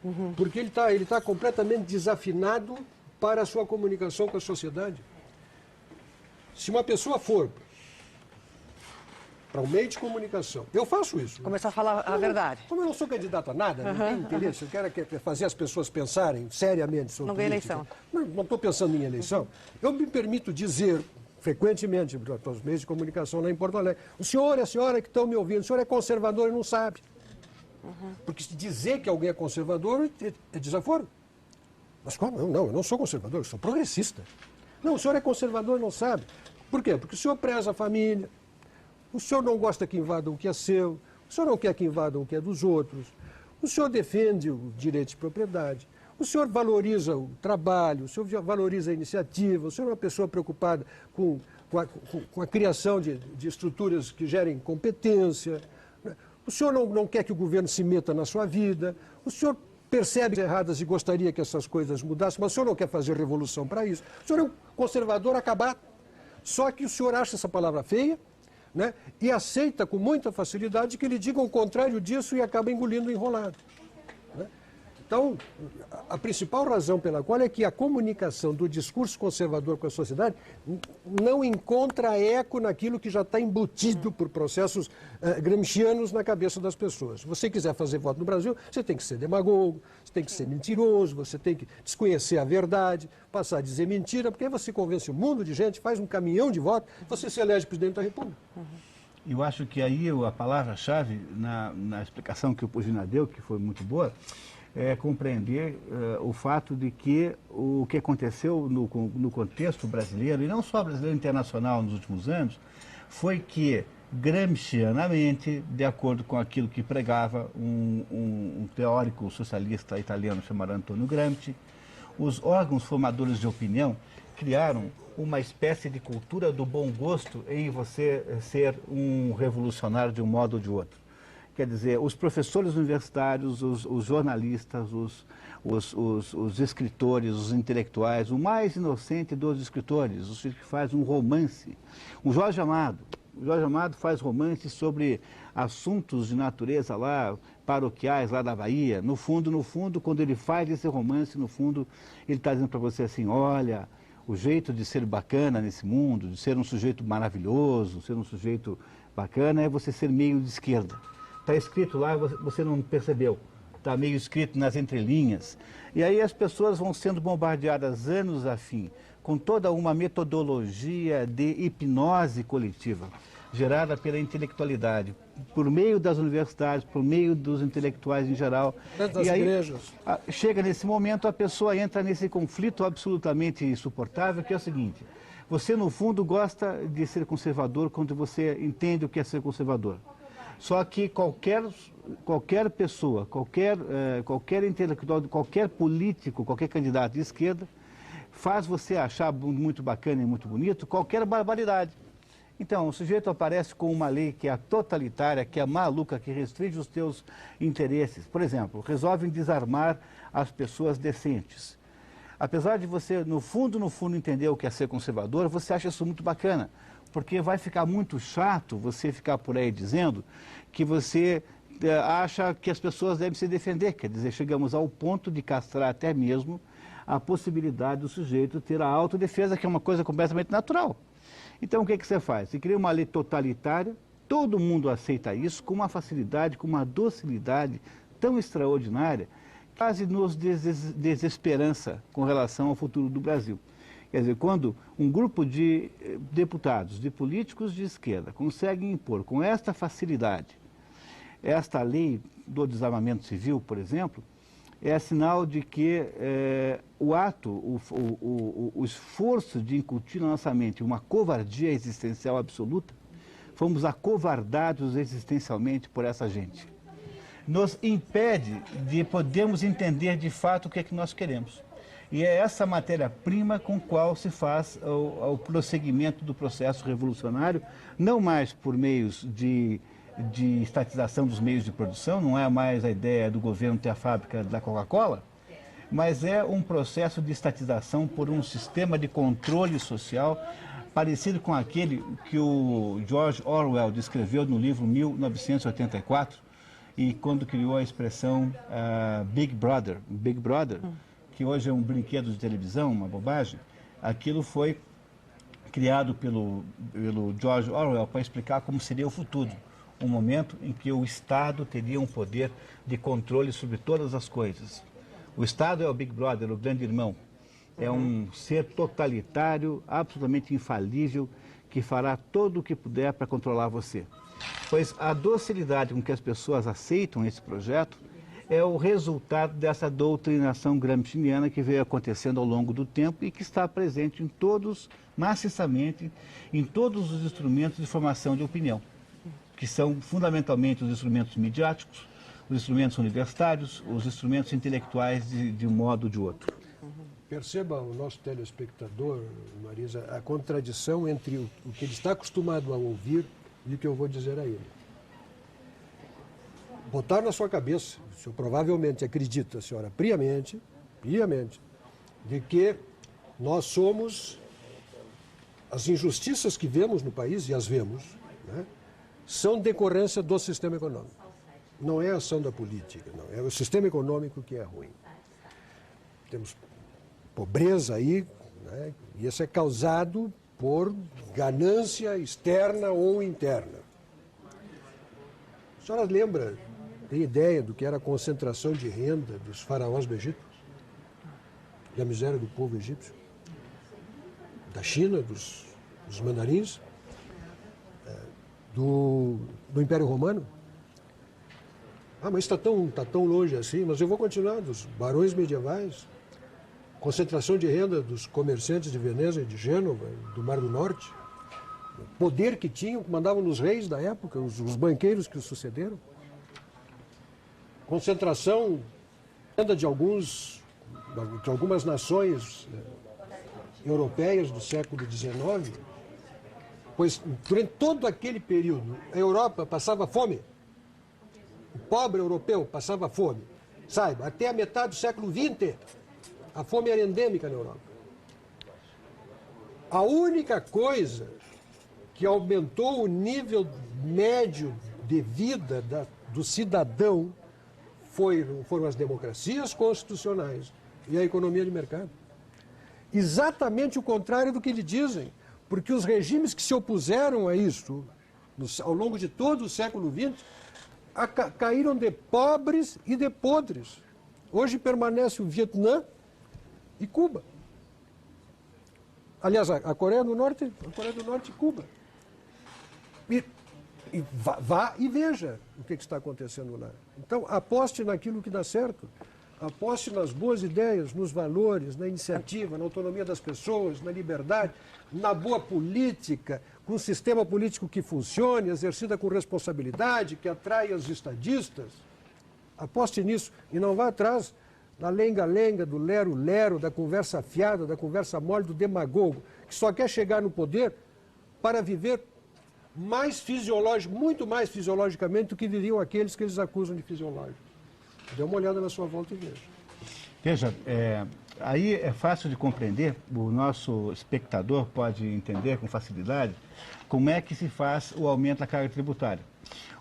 Uhum. Porque ele tá completamente desafinado para a sua comunicação com a sociedade. Se uma pessoa for para um meio de comunicação, eu faço isso. Começar a falar a verdade. Como eu não sou candidato a nada, não tenho interesse, eu quero fazer as pessoas pensarem seriamente sobre não ganha eleição. Não estou pensando em eleição. Eu me permito dizer frequentemente para os meios de comunicação lá em Porto Alegre, o senhor e a senhora que estão me ouvindo, o senhor é conservador e não sabe. Porque se dizer que alguém é conservador é desaforo. Mas como? Não, eu não sou conservador, eu sou progressista. Não, o senhor é conservador, não sabe. Por quê? Porque o senhor preza a família, o senhor não gosta que invadam o que é seu, o senhor não quer que invadam o que é dos outros, o senhor defende o direito de propriedade, o senhor valoriza o trabalho, o senhor valoriza a iniciativa, o senhor é uma pessoa preocupada com a criação de estruturas que gerem competência, o senhor não quer que o governo se meta na sua vida, o senhor percebe erradas e gostaria que essas coisas mudassem, mas o senhor não quer fazer revolução para isso. O senhor é um conservador acabado. Só que o senhor acha essa palavra feia, né, e aceita com muita facilidade que ele diga o contrário disso e acaba engolindo enrolado. Né? Então, a principal razão pela qual é que a comunicação do discurso conservador com a sociedade não encontra eco naquilo que já está embutido por processos gramscianos na cabeça das pessoas. Se você quiser fazer voto no Brasil, você tem que ser demagogo, você tem que ser mentiroso, você tem que desconhecer a verdade, passar a dizer mentira, porque aí você convence um mundo de gente, faz um caminhão de votos, você se elege presidente da República. Eu acho que aí a palavra-chave na explicação que o Pugina deu, que foi muito boa, é compreender o fato de que o que aconteceu no contexto brasileiro, e não só brasileiro, internacional nos últimos anos, foi que, gramscianamente, de acordo com aquilo que pregava um teórico socialista italiano chamado Antonio Gramsci, os órgãos formadores de opinião criaram uma espécie de cultura do bom gosto em você ser um revolucionário de um modo ou de outro. Quer dizer, os professores universitários, os jornalistas, os escritores, os intelectuais, o mais inocente dos escritores, o que faz um romance. O Jorge Amado faz romances sobre assuntos de natureza lá, paroquiais lá da Bahia. No fundo, quando ele faz esse romance, no fundo, ele está dizendo para você assim, olha, o jeito de ser bacana nesse mundo, de ser um sujeito maravilhoso, ser um sujeito bacana, é você ser meio de esquerda. Está escrito lá, você não percebeu. Está meio escrito nas entrelinhas. E aí as pessoas vão sendo bombardeadas anos a fim, com toda uma metodologia de hipnose coletiva, gerada pela intelectualidade, por meio das universidades, por meio dos intelectuais em geral. Das igrejas. Chega nesse momento, a pessoa entra nesse conflito absolutamente insuportável, que é o seguinte: você, no fundo, gosta de ser conservador quando você entende o que é ser conservador. Só que qualquer pessoa, qualquer intelectual, qualquer político, qualquer candidato de esquerda, faz você achar muito bacana e muito bonito qualquer barbaridade. Então, o sujeito aparece com uma lei que é totalitária, que é maluca, que restringe os teus interesses. Por exemplo, resolvem desarmar as pessoas decentes. Apesar de você, no fundo, entender o que é ser conservador, você acha isso muito bacana. Porque vai ficar muito chato você ficar por aí dizendo que você acha que as pessoas devem se defender. Quer dizer, chegamos ao ponto de castrar até mesmo a possibilidade do sujeito ter a autodefesa, que é uma coisa completamente natural. Então, o que você faz? Você cria uma lei totalitária, todo mundo aceita isso com uma facilidade, com uma docilidade tão extraordinária, que quase nos desesperança com relação ao futuro do Brasil. Quer dizer, quando um grupo de deputados, de políticos de esquerda, conseguem impor com esta facilidade esta lei do desarmamento civil, por exemplo, é sinal de que o esforço de incutir na nossa mente uma covardia existencial absoluta, fomos acovardados existencialmente por essa gente. Nos impede de podermos entender de fato o que é que nós queremos. E é essa matéria-prima com qual se faz o prosseguimento do processo revolucionário, não mais por meios de estatização dos meios de produção, não é mais a ideia do governo ter a fábrica da Coca-Cola, mas é um processo de estatização por um sistema de controle social parecido com aquele que o George Orwell descreveu no livro 1984, e quando criou a expressão Big Brother, que hoje é um brinquedo de televisão, uma bobagem. Aquilo foi criado pelo George Orwell para explicar como seria o futuro. Um momento em que o Estado teria um poder de controle sobre todas as coisas. O Estado é o Big Brother, o grande irmão. É um ser totalitário, absolutamente infalível, que fará todo o que puder para controlar você. Pois a docilidade com que as pessoas aceitam esse projeto é o resultado dessa doutrinação gramsciana que veio acontecendo ao longo do tempo e que está presente em todos, maciçamente, em todos os instrumentos de formação de opinião, que são fundamentalmente os instrumentos midiáticos, os instrumentos universitários, os instrumentos intelectuais de um modo ou de outro. Perceba o nosso telespectador, Marisa, a contradição entre o que ele está acostumado a ouvir e o que eu vou dizer a ele. Botar na sua cabeça, o senhor provavelmente acredita, senhora, piamente, de que nós somos, as injustiças que vemos no país, e as vemos, né, são decorrência do sistema econômico. Não é a ação da política, não. É o sistema econômico que é ruim. Temos pobreza aí, né, e isso é causado por ganância externa ou interna. A senhora lembra, tem ideia do que era a concentração de renda dos faraós do Egito? E a miséria do povo egípcio? Da China, dos mandarins? Do Império Romano? Ah, mas está tão longe assim, mas eu vou continuar, dos barões medievais, concentração de renda dos comerciantes de Veneza e de Gênova, do Mar do Norte, o poder que tinham, que mandavam nos reis da época, os banqueiros que os sucederam, concentração de renda de algumas nações europeias do século XIX, pois durante todo aquele período a Europa passava fome. O pobre europeu passava fome. Saiba, até a metade do século XX, a fome era endêmica na Europa. A única coisa que aumentou o nível médio de vida do cidadão foram as democracias constitucionais e a economia de mercado. Exatamente o contrário do que lhe dizem, porque os regimes que se opuseram a isso, ao longo de todo o século XX, caíram de pobres e de podres. Hoje permanece o Vietnã e Cuba. Aliás, a Coreia do Norte e Cuba. E vá e veja o que está acontecendo lá. Então, aposte naquilo que dá certo. Aposte nas boas ideias, nos valores, na iniciativa, na autonomia das pessoas, na liberdade, na boa política, com um sistema político que funcione, exercida com responsabilidade, que atrai os estadistas. Aposte nisso e não vá atrás da lenga-lenga, do lero-lero, da conversa fiada, da conversa mole, do demagogo, que só quer chegar no poder para viver muito mais fisiologicamente do que viviam aqueles que eles acusam de fisiológicos. Dê uma olhada na sua volta e veja. Veja, aí é fácil de compreender, o nosso espectador pode entender com facilidade como é que se faz o aumento da carga tributária.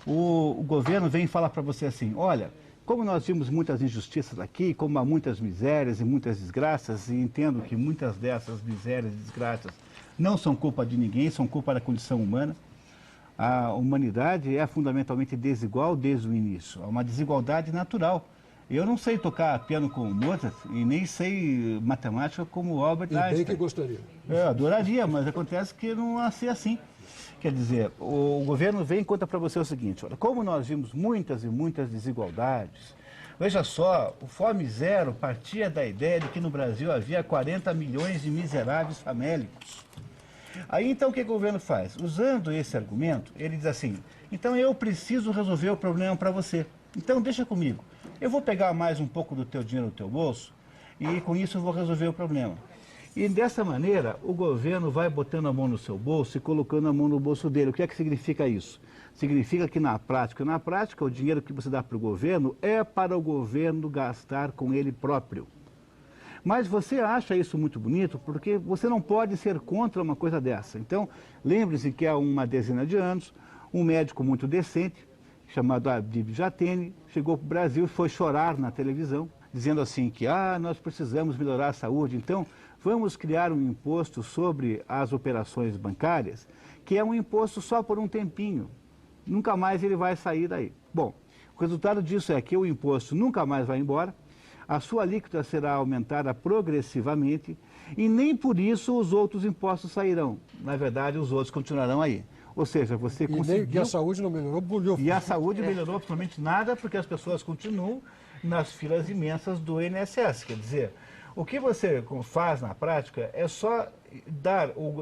O governo vem falar para você assim, olha, como nós vimos muitas injustiças aqui, como há muitas misérias e muitas desgraças, e entendo que muitas dessas misérias e desgraças não são culpa de ninguém, são culpa da condição humana. A humanidade é fundamentalmente desigual desde o início, é uma desigualdade natural. Eu não sei tocar piano como Mozart e nem sei matemática como Albert Einstein. Bem que gostaria. Eu adoraria, mas acontece que não nasci assim. Quer dizer, o governo vem e conta para você o seguinte, olha, como nós vimos muitas e muitas desigualdades, veja só, o Fome Zero partia da ideia de que no Brasil havia 40 milhões de miseráveis famélicos. Aí então o que o governo faz? Usando esse argumento, ele diz assim, então eu preciso resolver o problema para você, então deixa comigo, eu vou pegar mais um pouco do teu dinheiro no teu bolso e com isso eu vou resolver o problema. E dessa maneira, o governo vai botando a mão no seu bolso e colocando a mão no bolso dele. O que é que significa isso? Significa que na prática, o dinheiro que você dá para o governo é para o governo gastar com ele próprio. Mas você acha isso muito bonito porque você não pode ser contra uma coisa dessa. Então, lembre-se que há uma dezena de anos, um médico muito decente, chamado Adib Jatene, chegou para o Brasil e foi chorar na televisão, dizendo assim que nós precisamos melhorar a saúde, então vamos criar um imposto sobre as operações bancárias, que é um imposto só por um tempinho. Nunca mais ele vai sair daí. Bom, o resultado disso é que o imposto nunca mais vai embora, a sua alíquota será aumentada progressivamente e nem por isso os outros impostos sairão. Na verdade, os outros continuarão aí. Ou seja, você conseguiu... E a saúde não melhorou, bolhou. E a saúde melhorou absolutamente nada, porque as pessoas continuam nas filas imensas do INSS. Quer dizer, o que você faz na prática é só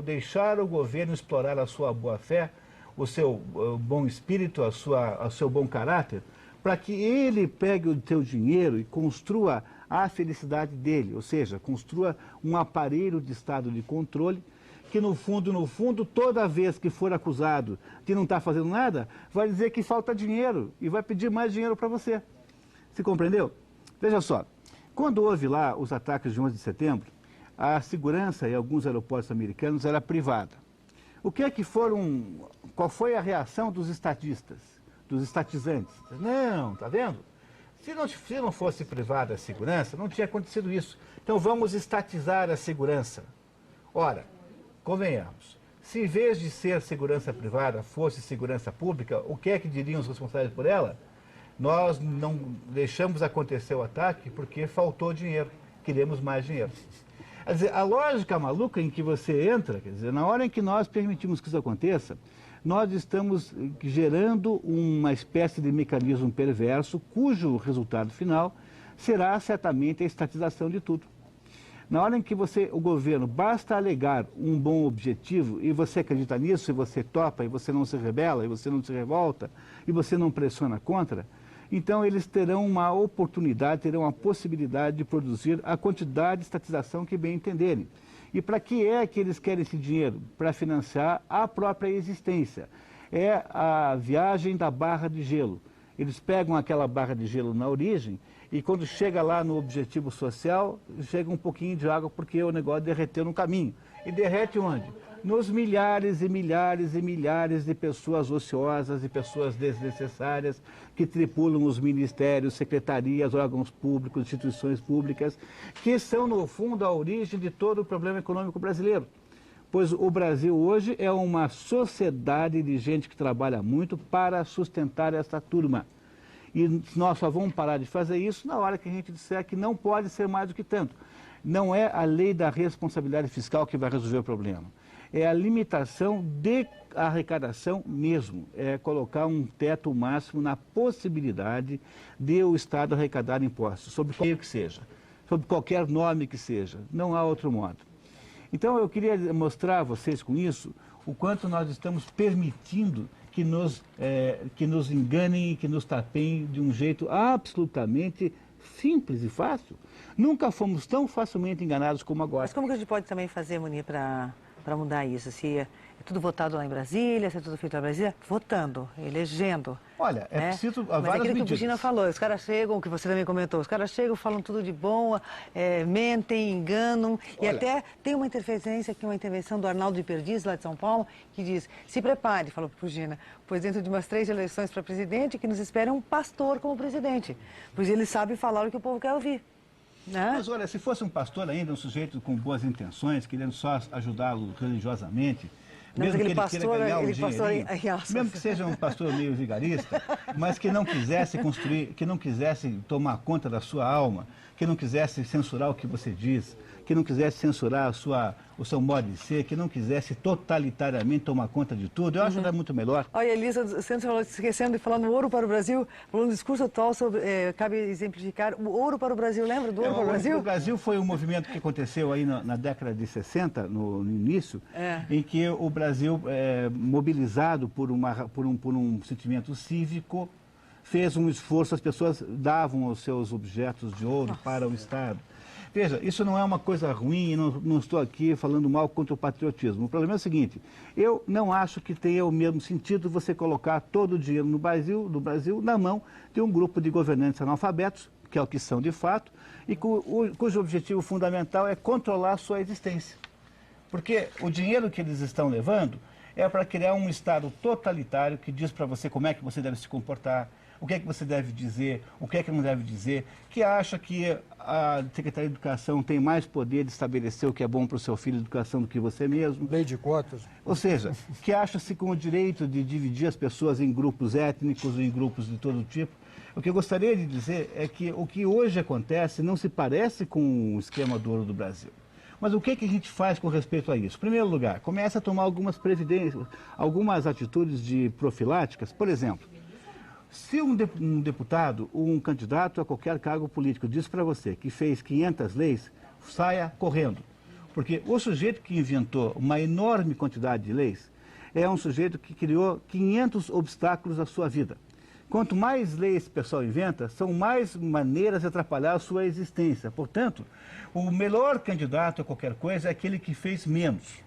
deixar o governo explorar a sua boa-fé, o seu bom espírito, o seu bom caráter, para que ele pegue o teu dinheiro e construa a felicidade dele, ou seja, construa um aparelho de estado de controle que no fundo, toda vez que for acusado de não estar fazendo nada, vai dizer que falta dinheiro e vai pedir mais dinheiro para você. Se compreendeu? Veja só, quando houve lá os ataques de 11 de setembro, a segurança em alguns aeroportos americanos era privada. Qual foi a reação dos estatistas, dos estatizantes? Não, tá vendo? Se não fosse privada a segurança, não tinha acontecido isso. Então vamos estatizar a segurança. Ora, convenhamos, se em vez de ser segurança privada fosse segurança pública, o que é que diriam os responsáveis por ela? Nós não deixamos acontecer o ataque porque faltou dinheiro, queremos mais dinheiro. Quer dizer, a lógica maluca em que você entra, quer dizer, na hora em que nós permitimos que isso aconteça, nós estamos gerando uma espécie de mecanismo perverso, cujo resultado final será certamente a estatização de tudo. Na hora em que o governo, basta alegar um bom objetivo, e você acredita nisso, e você topa, e você não se rebela, e você não se revolta, e você não pressiona contra, então eles terão uma oportunidade, terão a possibilidade de produzir a quantidade de estatização que bem entenderem. E para que é que eles querem esse dinheiro? Para financiar a própria existência. É a viagem da barra de gelo. Eles pegam aquela barra de gelo na origem e quando chega lá no objetivo social, chega um pouquinho de água porque o negócio derreteu no caminho. E derrete onde? Nos milhares e milhares e milhares de pessoas ociosas e pessoas desnecessárias que tripulam os ministérios, secretarias, órgãos públicos, instituições públicas, que são, no fundo, a origem de todo o problema econômico brasileiro. Pois o Brasil hoje é uma sociedade de gente que trabalha muito para sustentar essa turma. E nós só vamos parar de fazer isso na hora que a gente disser que não pode ser mais do que tanto. Não é a lei da responsabilidade fiscal que vai resolver o problema. É a limitação de arrecadação mesmo. É colocar um teto máximo na possibilidade de o Estado arrecadar impostos, sobre qualquer que seja, sobre qualquer nome que seja. Não há outro modo. Então eu queria mostrar a vocês com isso o quanto nós estamos permitindo que nos enganem e que nos tapeiem de um jeito absolutamente simples e fácil. Nunca fomos tão facilmente enganados como agora. Mas como que a gente pode também fazer, Munir, para mudar isso? Se é tudo votado lá em Brasília, se é tudo feito lá em Brasília, votando, elegendo. Olha, é preciso várias medidas. Mas é aquilo que o Pugina falou, os caras chegam, que você também comentou, os caras chegam, falam tudo de bom, mentem, enganam, e até tem uma interferência aqui, uma intervenção do Arnaldo de Perdiz, lá de São Paulo, que diz, se prepare, falou para o Pugina, pois dentro de umas 3 eleições para presidente, que nos espera um pastor como presidente, pois ele sabe falar o que o povo quer ouvir. Mas olha, se fosse um pastor ainda, um sujeito com boas intenções, querendo só ajudá-lo religiosamente, mesmo que ele queira ganhar um dinheirinho, mesmo que seja um pastor meio vigarista, mas que não quisesse construir, que não quisesse tomar conta da sua alma, que não quisesse censurar o que você diz, que não quisesse censurar o seu modo de ser, que não quisesse totalitariamente tomar conta de tudo, eu acho que era muito melhor. Olha, Elisa, você falou, esquecendo de falar no Ouro para o Brasil, falando no discurso atual sobre, cabe exemplificar, o Ouro para o Brasil, lembra do Ouro para o Brasil? O Brasil foi um movimento que aconteceu aí na década de 60, no início, em que o Brasil, mobilizado por um sentimento cívico, fez um esforço, as pessoas davam os seus objetos de ouro para o Estado. Veja, isso não é uma coisa ruim, não estou aqui falando mal contra o patriotismo. O problema é o seguinte, eu não acho que tenha o mesmo sentido você colocar todo o dinheiro no Brasil na mão de um grupo de governantes analfabetos, que é o que são de fato, e cujo objetivo fundamental é controlar a sua existência. Porque o dinheiro que eles estão levando é para criar um Estado totalitário que diz para você como é que você deve se comportar, o que é que você deve dizer, o que é que não deve dizer, que acha que a Secretaria de Educação tem mais poder de estabelecer o que é bom para o seu filho de educação do que você mesmo. Lei de cotas. Ou seja, que acha-se com o direito de dividir as pessoas em grupos étnicos, em grupos de todo tipo. O que eu gostaria de dizer é que o que hoje acontece não se parece com o esquema do Ouro do Brasil. Mas o que a gente faz com respeito a isso? Em primeiro lugar, começa a tomar algumas atitudes profiláticas. Por exemplo, Se um deputado ou um candidato a qualquer cargo político diz para você que fez 500 leis, saia correndo. Porque o sujeito que inventou uma enorme quantidade de leis é um sujeito que criou 500 obstáculos à sua vida. Quanto mais leis o pessoal inventa, são mais maneiras de atrapalhar a sua existência. Portanto, o melhor candidato a qualquer coisa é aquele que fez menos.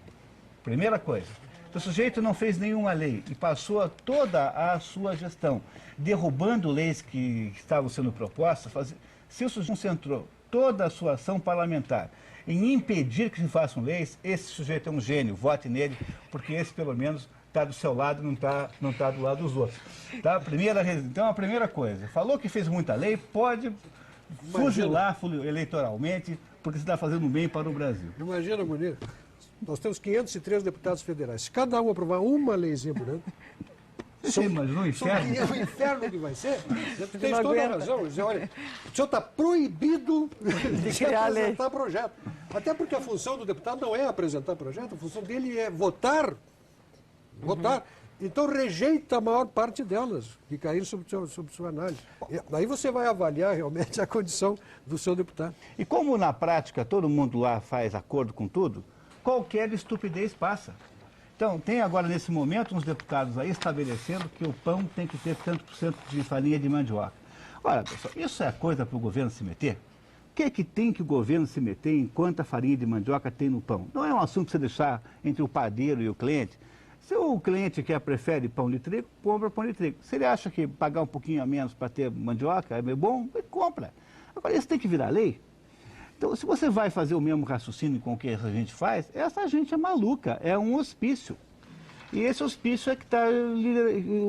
Primeira coisa. Se o sujeito não fez nenhuma lei e passou toda a sua gestão derrubando leis que estavam sendo propostas, se o sujeito concentrou toda a sua ação parlamentar em impedir que se façam leis, esse sujeito é um gênio, vote nele, porque esse pelo menos está do seu lado, não tá do lado dos outros. Tá? Então a primeira coisa, falou que fez muita lei, pode fuzilar eleitoralmente, porque você está fazendo bem para o Brasil. Imagina, Munir, nós temos 503 deputados federais. Se cada um aprovar uma leizinha por ano, você imaginou o inferno? O inferno que vai ser? Você tem toda a razão. Dizer, olha, o senhor está proibido de apresentar projeto. Até porque a função do deputado não é apresentar projeto, a função dele é votar. Votar. Então rejeita a maior parte delas, que caíram sob sua análise. Aí você vai avaliar realmente a condição do seu deputado. E como na prática todo mundo lá faz acordo com tudo, qualquer estupidez passa. Então, tem agora, nesse momento, uns deputados aí estabelecendo que o pão tem que ter tanto por cento de farinha de mandioca. Olha, pessoal, isso é coisa para o governo se meter? O que é que tem que o governo se meter em quanta farinha de mandioca tem no pão? Não é um assunto para você deixar entre o padeiro e o cliente. Se o cliente prefere pão de trigo, compra pão de trigo. Se ele acha que pagar um pouquinho a menos para ter mandioca é bom, ele compra. Agora, isso tem que virar lei. Então, se você vai fazer o mesmo raciocínio com o que essa gente faz, essa gente é maluca, é um hospício. E esse hospício é que está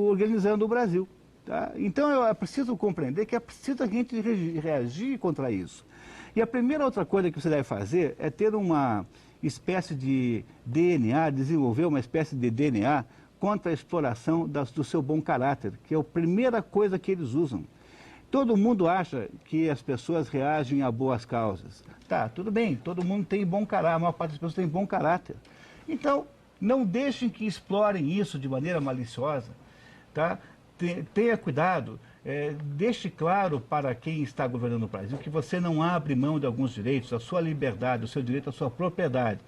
organizando o Brasil. Tá? Então, é preciso compreender que é preciso a gente reagir contra isso. E a primeira outra coisa que você deve fazer é ter uma espécie de DNA, desenvolver uma espécie de DNA contra a exploração do seu bom caráter, que é a primeira coisa que eles usam. Todo mundo acha que as pessoas reagem a boas causas. Tá, tudo bem, todo mundo tem bom caráter, a maior parte das pessoas tem bom caráter. Então, não deixem que explorem isso de maneira maliciosa, tá? Tenha cuidado, deixe claro para quem está governando o Brasil que você não abre mão de alguns direitos, a sua liberdade, o seu direito à sua propriedade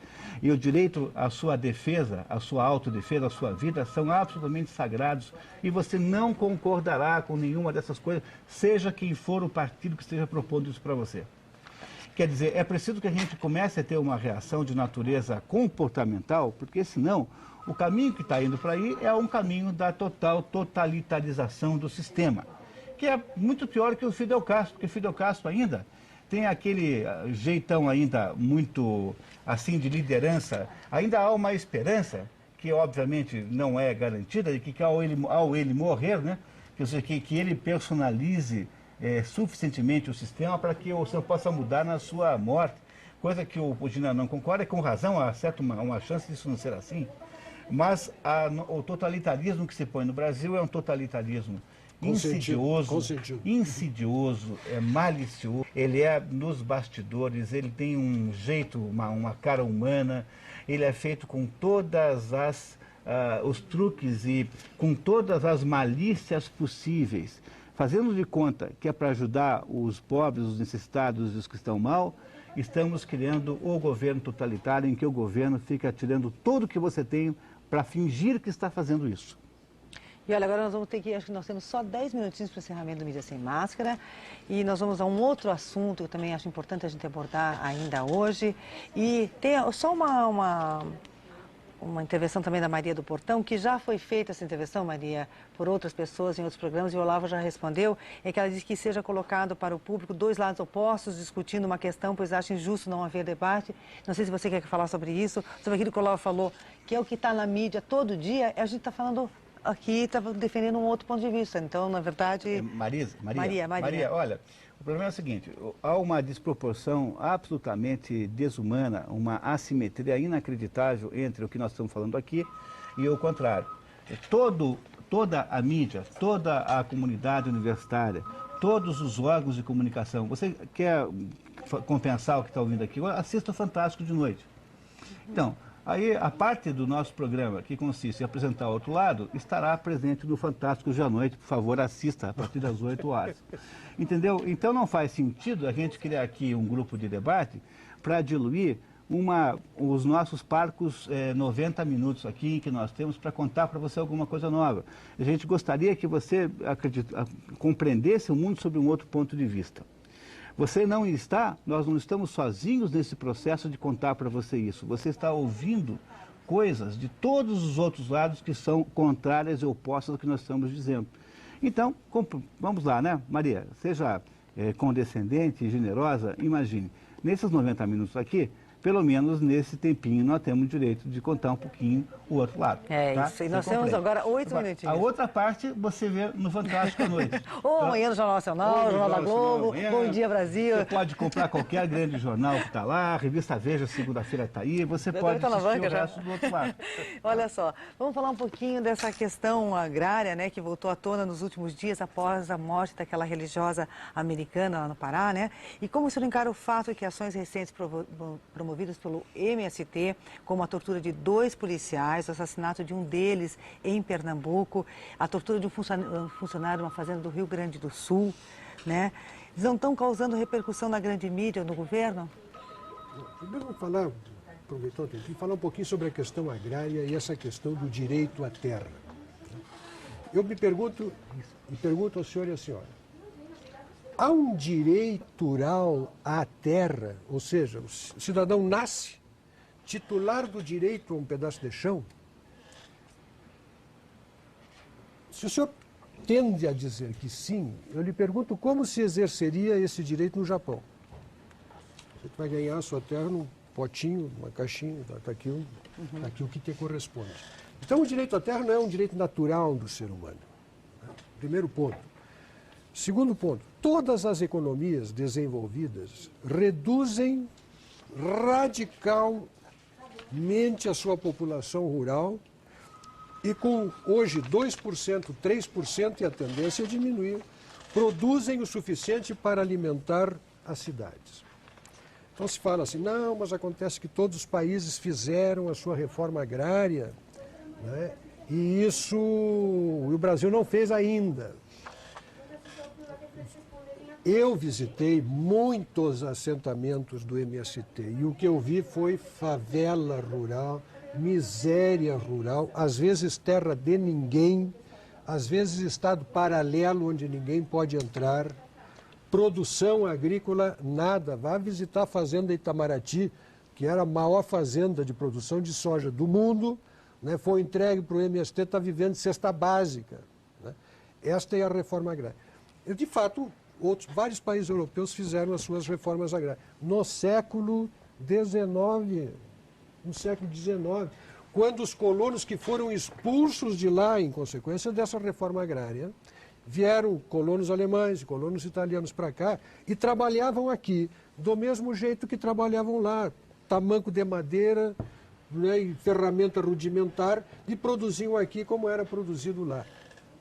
e o direito à sua defesa, à sua autodefesa, à sua vida, são absolutamente sagrados e você não concordará com nenhuma dessas coisas, seja quem for o partido que esteja propondo isso para você. Quer dizer, é preciso que a gente comece a ter uma reação de natureza comportamental, porque senão o caminho que está indo para aí é um caminho da totalitarização do sistema, que é muito pior que o Fidel Castro, porque o Fidel Castro ainda tem aquele jeitão ainda muito assim de liderança, ainda há uma esperança, que obviamente não é garantida, de que ao ele morrer, né, que ele personalize suficientemente o sistema para que o senhor possa mudar na sua morte, coisa que o Dina não concorda, e com razão há certa uma chance disso não ser assim, mas o totalitarismo que se põe no Brasil é um totalitarismo insidioso, é malicioso, ele é nos bastidores, ele tem um jeito, uma cara humana, ele é feito com todas os truques e com todas as malícias possíveis, fazendo de conta que é para ajudar os pobres, os necessitados e os que estão mal, estamos criando o governo totalitário em que o governo fica tirando tudo que você tem para fingir que está fazendo isso. E olha, agora nós vamos ter acho que nós temos só 10 minutinhos para o encerramento do Mídia Sem Máscara e nós vamos a um outro assunto que eu também acho importante a gente abordar ainda hoje. E tem só uma intervenção também da Maria do Portão, que já foi feita essa intervenção, Maria, por outras pessoas em outros programas, e o Olavo já respondeu, é que ela diz que seja colocado para o público dois lados opostos, discutindo uma questão, pois acha injusto não haver debate. Não sei se você quer falar sobre isso, sobre aquilo que o Olavo falou, que é o que está na mídia todo dia, a gente está falando aqui, está defendendo um outro ponto de vista. Então, na verdade... Maria, olha, o problema é o seguinte, há uma desproporção absolutamente desumana, uma assimetria inacreditável entre o que nós estamos falando aqui e o contrário. Toda a mídia, toda a comunidade universitária, todos os órgãos de comunicação, você quer compensar o que está ouvindo aqui? Assista o Fantástico de noite. Então, Aí, a parte do nosso programa, que consiste em apresentar o outro lado, estará presente no Fantástico Hoje à Noite. Por favor, assista a partir das 8 horas. Entendeu? Então, não faz sentido a gente criar aqui um grupo de debate para diluir os nossos parcos 90 minutos aqui que nós temos para contar para você alguma coisa nova. A gente gostaria que você compreendesse o mundo sob um outro ponto de vista. Nós não estamos sozinhos nesse processo de contar para você isso. Você está ouvindo coisas de todos os outros lados que são contrárias e opostas ao que nós estamos dizendo. Então, vamos lá, né, Maria? Seja condescendente e generosa, imagine. Nesses 90 minutos aqui, pelo menos nesse tempinho, nós temos o direito de contar um pouquinho o outro lado. É tá? isso, e nós temos agora 8 minutinhos. A outra parte você vê no Fantástico à Noite. Ou amanhã no Jornal Nacional, Jornal da Globo, Bom Dia Brasil. Você pode comprar qualquer grande jornal que está lá, a revista Veja, segunda-feira está aí, você pode assistir o resto do outro lado. Olha só, vamos falar um pouquinho dessa questão agrária, né, que voltou à tona nos últimos dias após a morte daquela religiosa americana lá no Pará, né? E como o senhor encara o fato de que ações recentes promovidas pelo MST, como a tortura de 2 policiais, o assassinato de um deles em Pernambuco, a tortura de um funcionário de uma fazenda do Rio Grande do Sul, né? Eles não estão causando repercussão na grande mídia, no governo? Primeiro vamos aproveitar um tempinho, falar um pouquinho sobre a questão agrária e essa questão do direito à terra. Eu me pergunto ao senhor e à senhora, há um direito rural à terra, ou seja, o cidadão nasce titular do direito a um pedaço de chão? Se o senhor tende a dizer que sim, eu lhe pergunto como se exerceria esse direito no Japão. Você vai ganhar a sua terra num potinho, numa caixinha, está aqui o que te corresponde. Então, o direito à terra não é um direito natural do ser humano. Primeiro ponto. Segundo ponto, todas as economias desenvolvidas reduzem radicalmente a sua população rural e com hoje 2%, 3% e a tendência é diminuir, produzem o suficiente para alimentar as cidades. Então se fala assim, não, mas acontece que todos os países fizeram a sua reforma agrária, né? E o Brasil não fez ainda. Eu visitei muitos assentamentos do MST e o que eu vi foi favela rural, miséria rural, às vezes terra de ninguém, às vezes estado paralelo onde ninguém pode entrar, produção agrícola, nada. Vá visitar a fazenda Itamaraty, que era a maior fazenda de produção de soja do mundo, né? Foi entregue para o MST, está vivendo de cesta básica, né? Esta é a reforma agrária. De fato, vários países europeus fizeram as suas reformas agrárias. No século XIX, quando os colonos que foram expulsos de lá em consequência dessa reforma agrária, vieram colonos alemães e colonos italianos para cá e trabalhavam aqui do mesmo jeito que trabalhavam lá, tamanco de madeira, né, e ferramenta rudimentar, e produziam aqui como era produzido lá.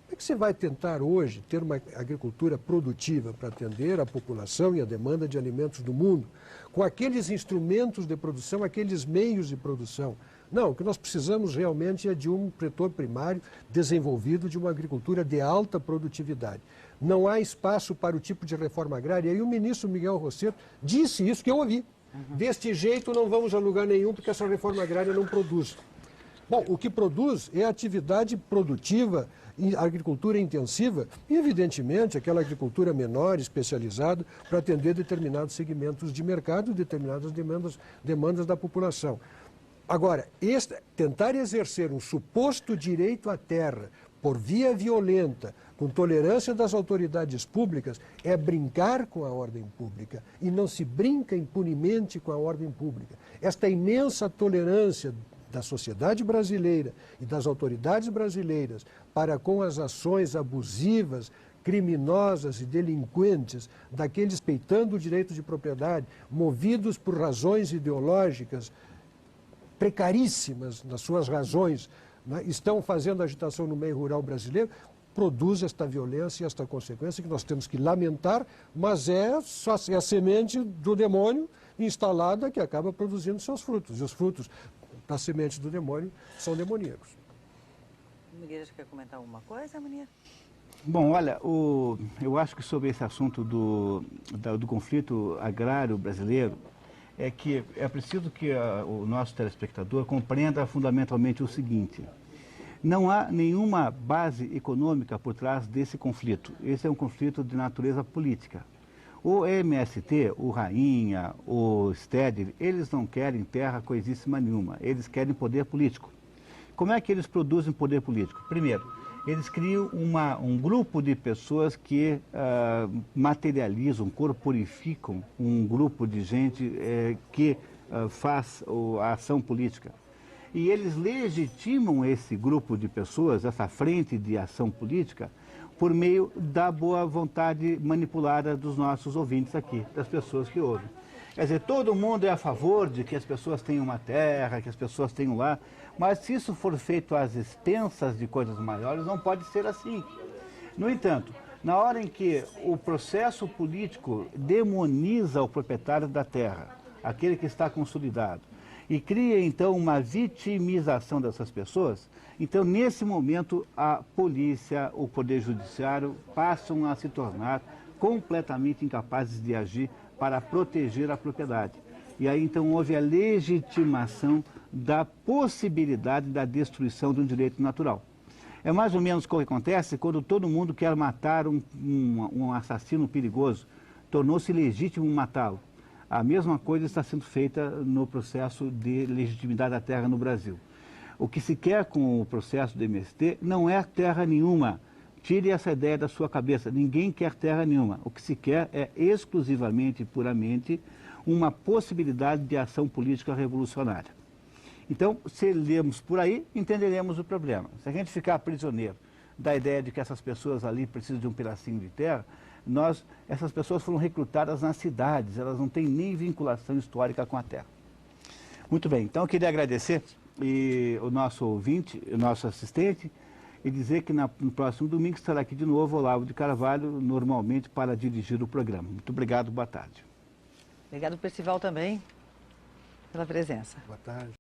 Como é que você vai tentar hoje ter uma agricultura produtiva para atender a população e a demanda de alimentos do mundo, com aqueles instrumentos de produção, aqueles meios de produção? Não, o que nós precisamos realmente é de um setor primário desenvolvido, de uma agricultura de alta produtividade. Não há espaço para o tipo de reforma agrária. E o ministro Miguel Rosseto disse isso, que eu ouvi. Deste jeito não vamos a lugar nenhum, porque essa reforma agrária não produz. Bom, o que produz é a atividade produtiva, agricultura intensiva e, evidentemente, aquela agricultura menor, especializada, para atender determinados segmentos de mercado, determinadas demandas da população. Agora, tentar exercer um suposto direito à terra por via violenta, com tolerância das autoridades públicas, é brincar com a ordem pública. E não se brinca impunemente com a ordem pública. Esta imensa tolerância da sociedade brasileira e das autoridades brasileiras para com as ações abusivas, criminosas e delinquentes daqueles peitando o direito de propriedade, movidos por razões ideológicas precaríssimas nas suas razões, né, estão fazendo agitação no meio rural brasileiro, produz esta violência e esta consequência que nós temos que lamentar, mas é a semente do demônio instalada que acaba produzindo seus frutos. E os frutos das sementes do demônio são demoníacos. A igreja quer comentar alguma coisa, Munir? Bom, olha, eu acho que sobre esse assunto do conflito agrário brasileiro, é que é preciso que o nosso telespectador compreenda fundamentalmente o seguinte: não há nenhuma base econômica por trás desse conflito. Esse é um conflito de natureza política. O MST, o Rainha, o Stedley, eles não querem terra coisíssima nenhuma, eles querem poder político. Como é que eles produzem poder político? Primeiro, eles criam um grupo de pessoas que materializam, corporificam um grupo de gente que faz a ação política. E eles legitimam esse grupo de pessoas, essa frente de ação política, por meio da boa vontade manipulada dos nossos ouvintes aqui, das pessoas que ouvem. Quer dizer, todo mundo é a favor de que as pessoas tenham uma terra, que as pessoas tenham lá, mas se isso for feito às expensas de coisas maiores, não pode ser assim. No entanto, na hora em que o processo político demoniza o proprietário da terra, aquele que está consolidado, e cria então uma vitimização dessas pessoas, então nesse momento a polícia, o poder judiciário passam a se tornar completamente incapazes de agir para proteger a propriedade. E aí então houve a legitimação da possibilidade da destruição de um direito natural. É mais ou menos o que acontece quando todo mundo quer matar um assassino perigoso, tornou-se legítimo matá-lo. A mesma coisa está sendo feita no processo de legitimidade da terra no Brasil. O que se quer com o processo do MST não é terra nenhuma. Tire essa ideia da sua cabeça. Ninguém quer terra nenhuma. O que se quer é exclusivamente e puramente uma possibilidade de ação política revolucionária. Então, se lermos por aí, entenderemos o problema. Se a gente ficar prisioneiro da ideia de que essas pessoas ali precisam de um pedacinho de terra, essas pessoas foram recrutadas nas cidades, elas não têm nem vinculação histórica com a terra. Muito bem, então eu queria agradecer o nosso ouvinte, o nosso assistente, e dizer que no próximo domingo estará aqui de novo o Olavo de Carvalho, normalmente para dirigir o programa. Muito obrigado, boa tarde. Obrigado, Percival, também, pela presença. Boa tarde.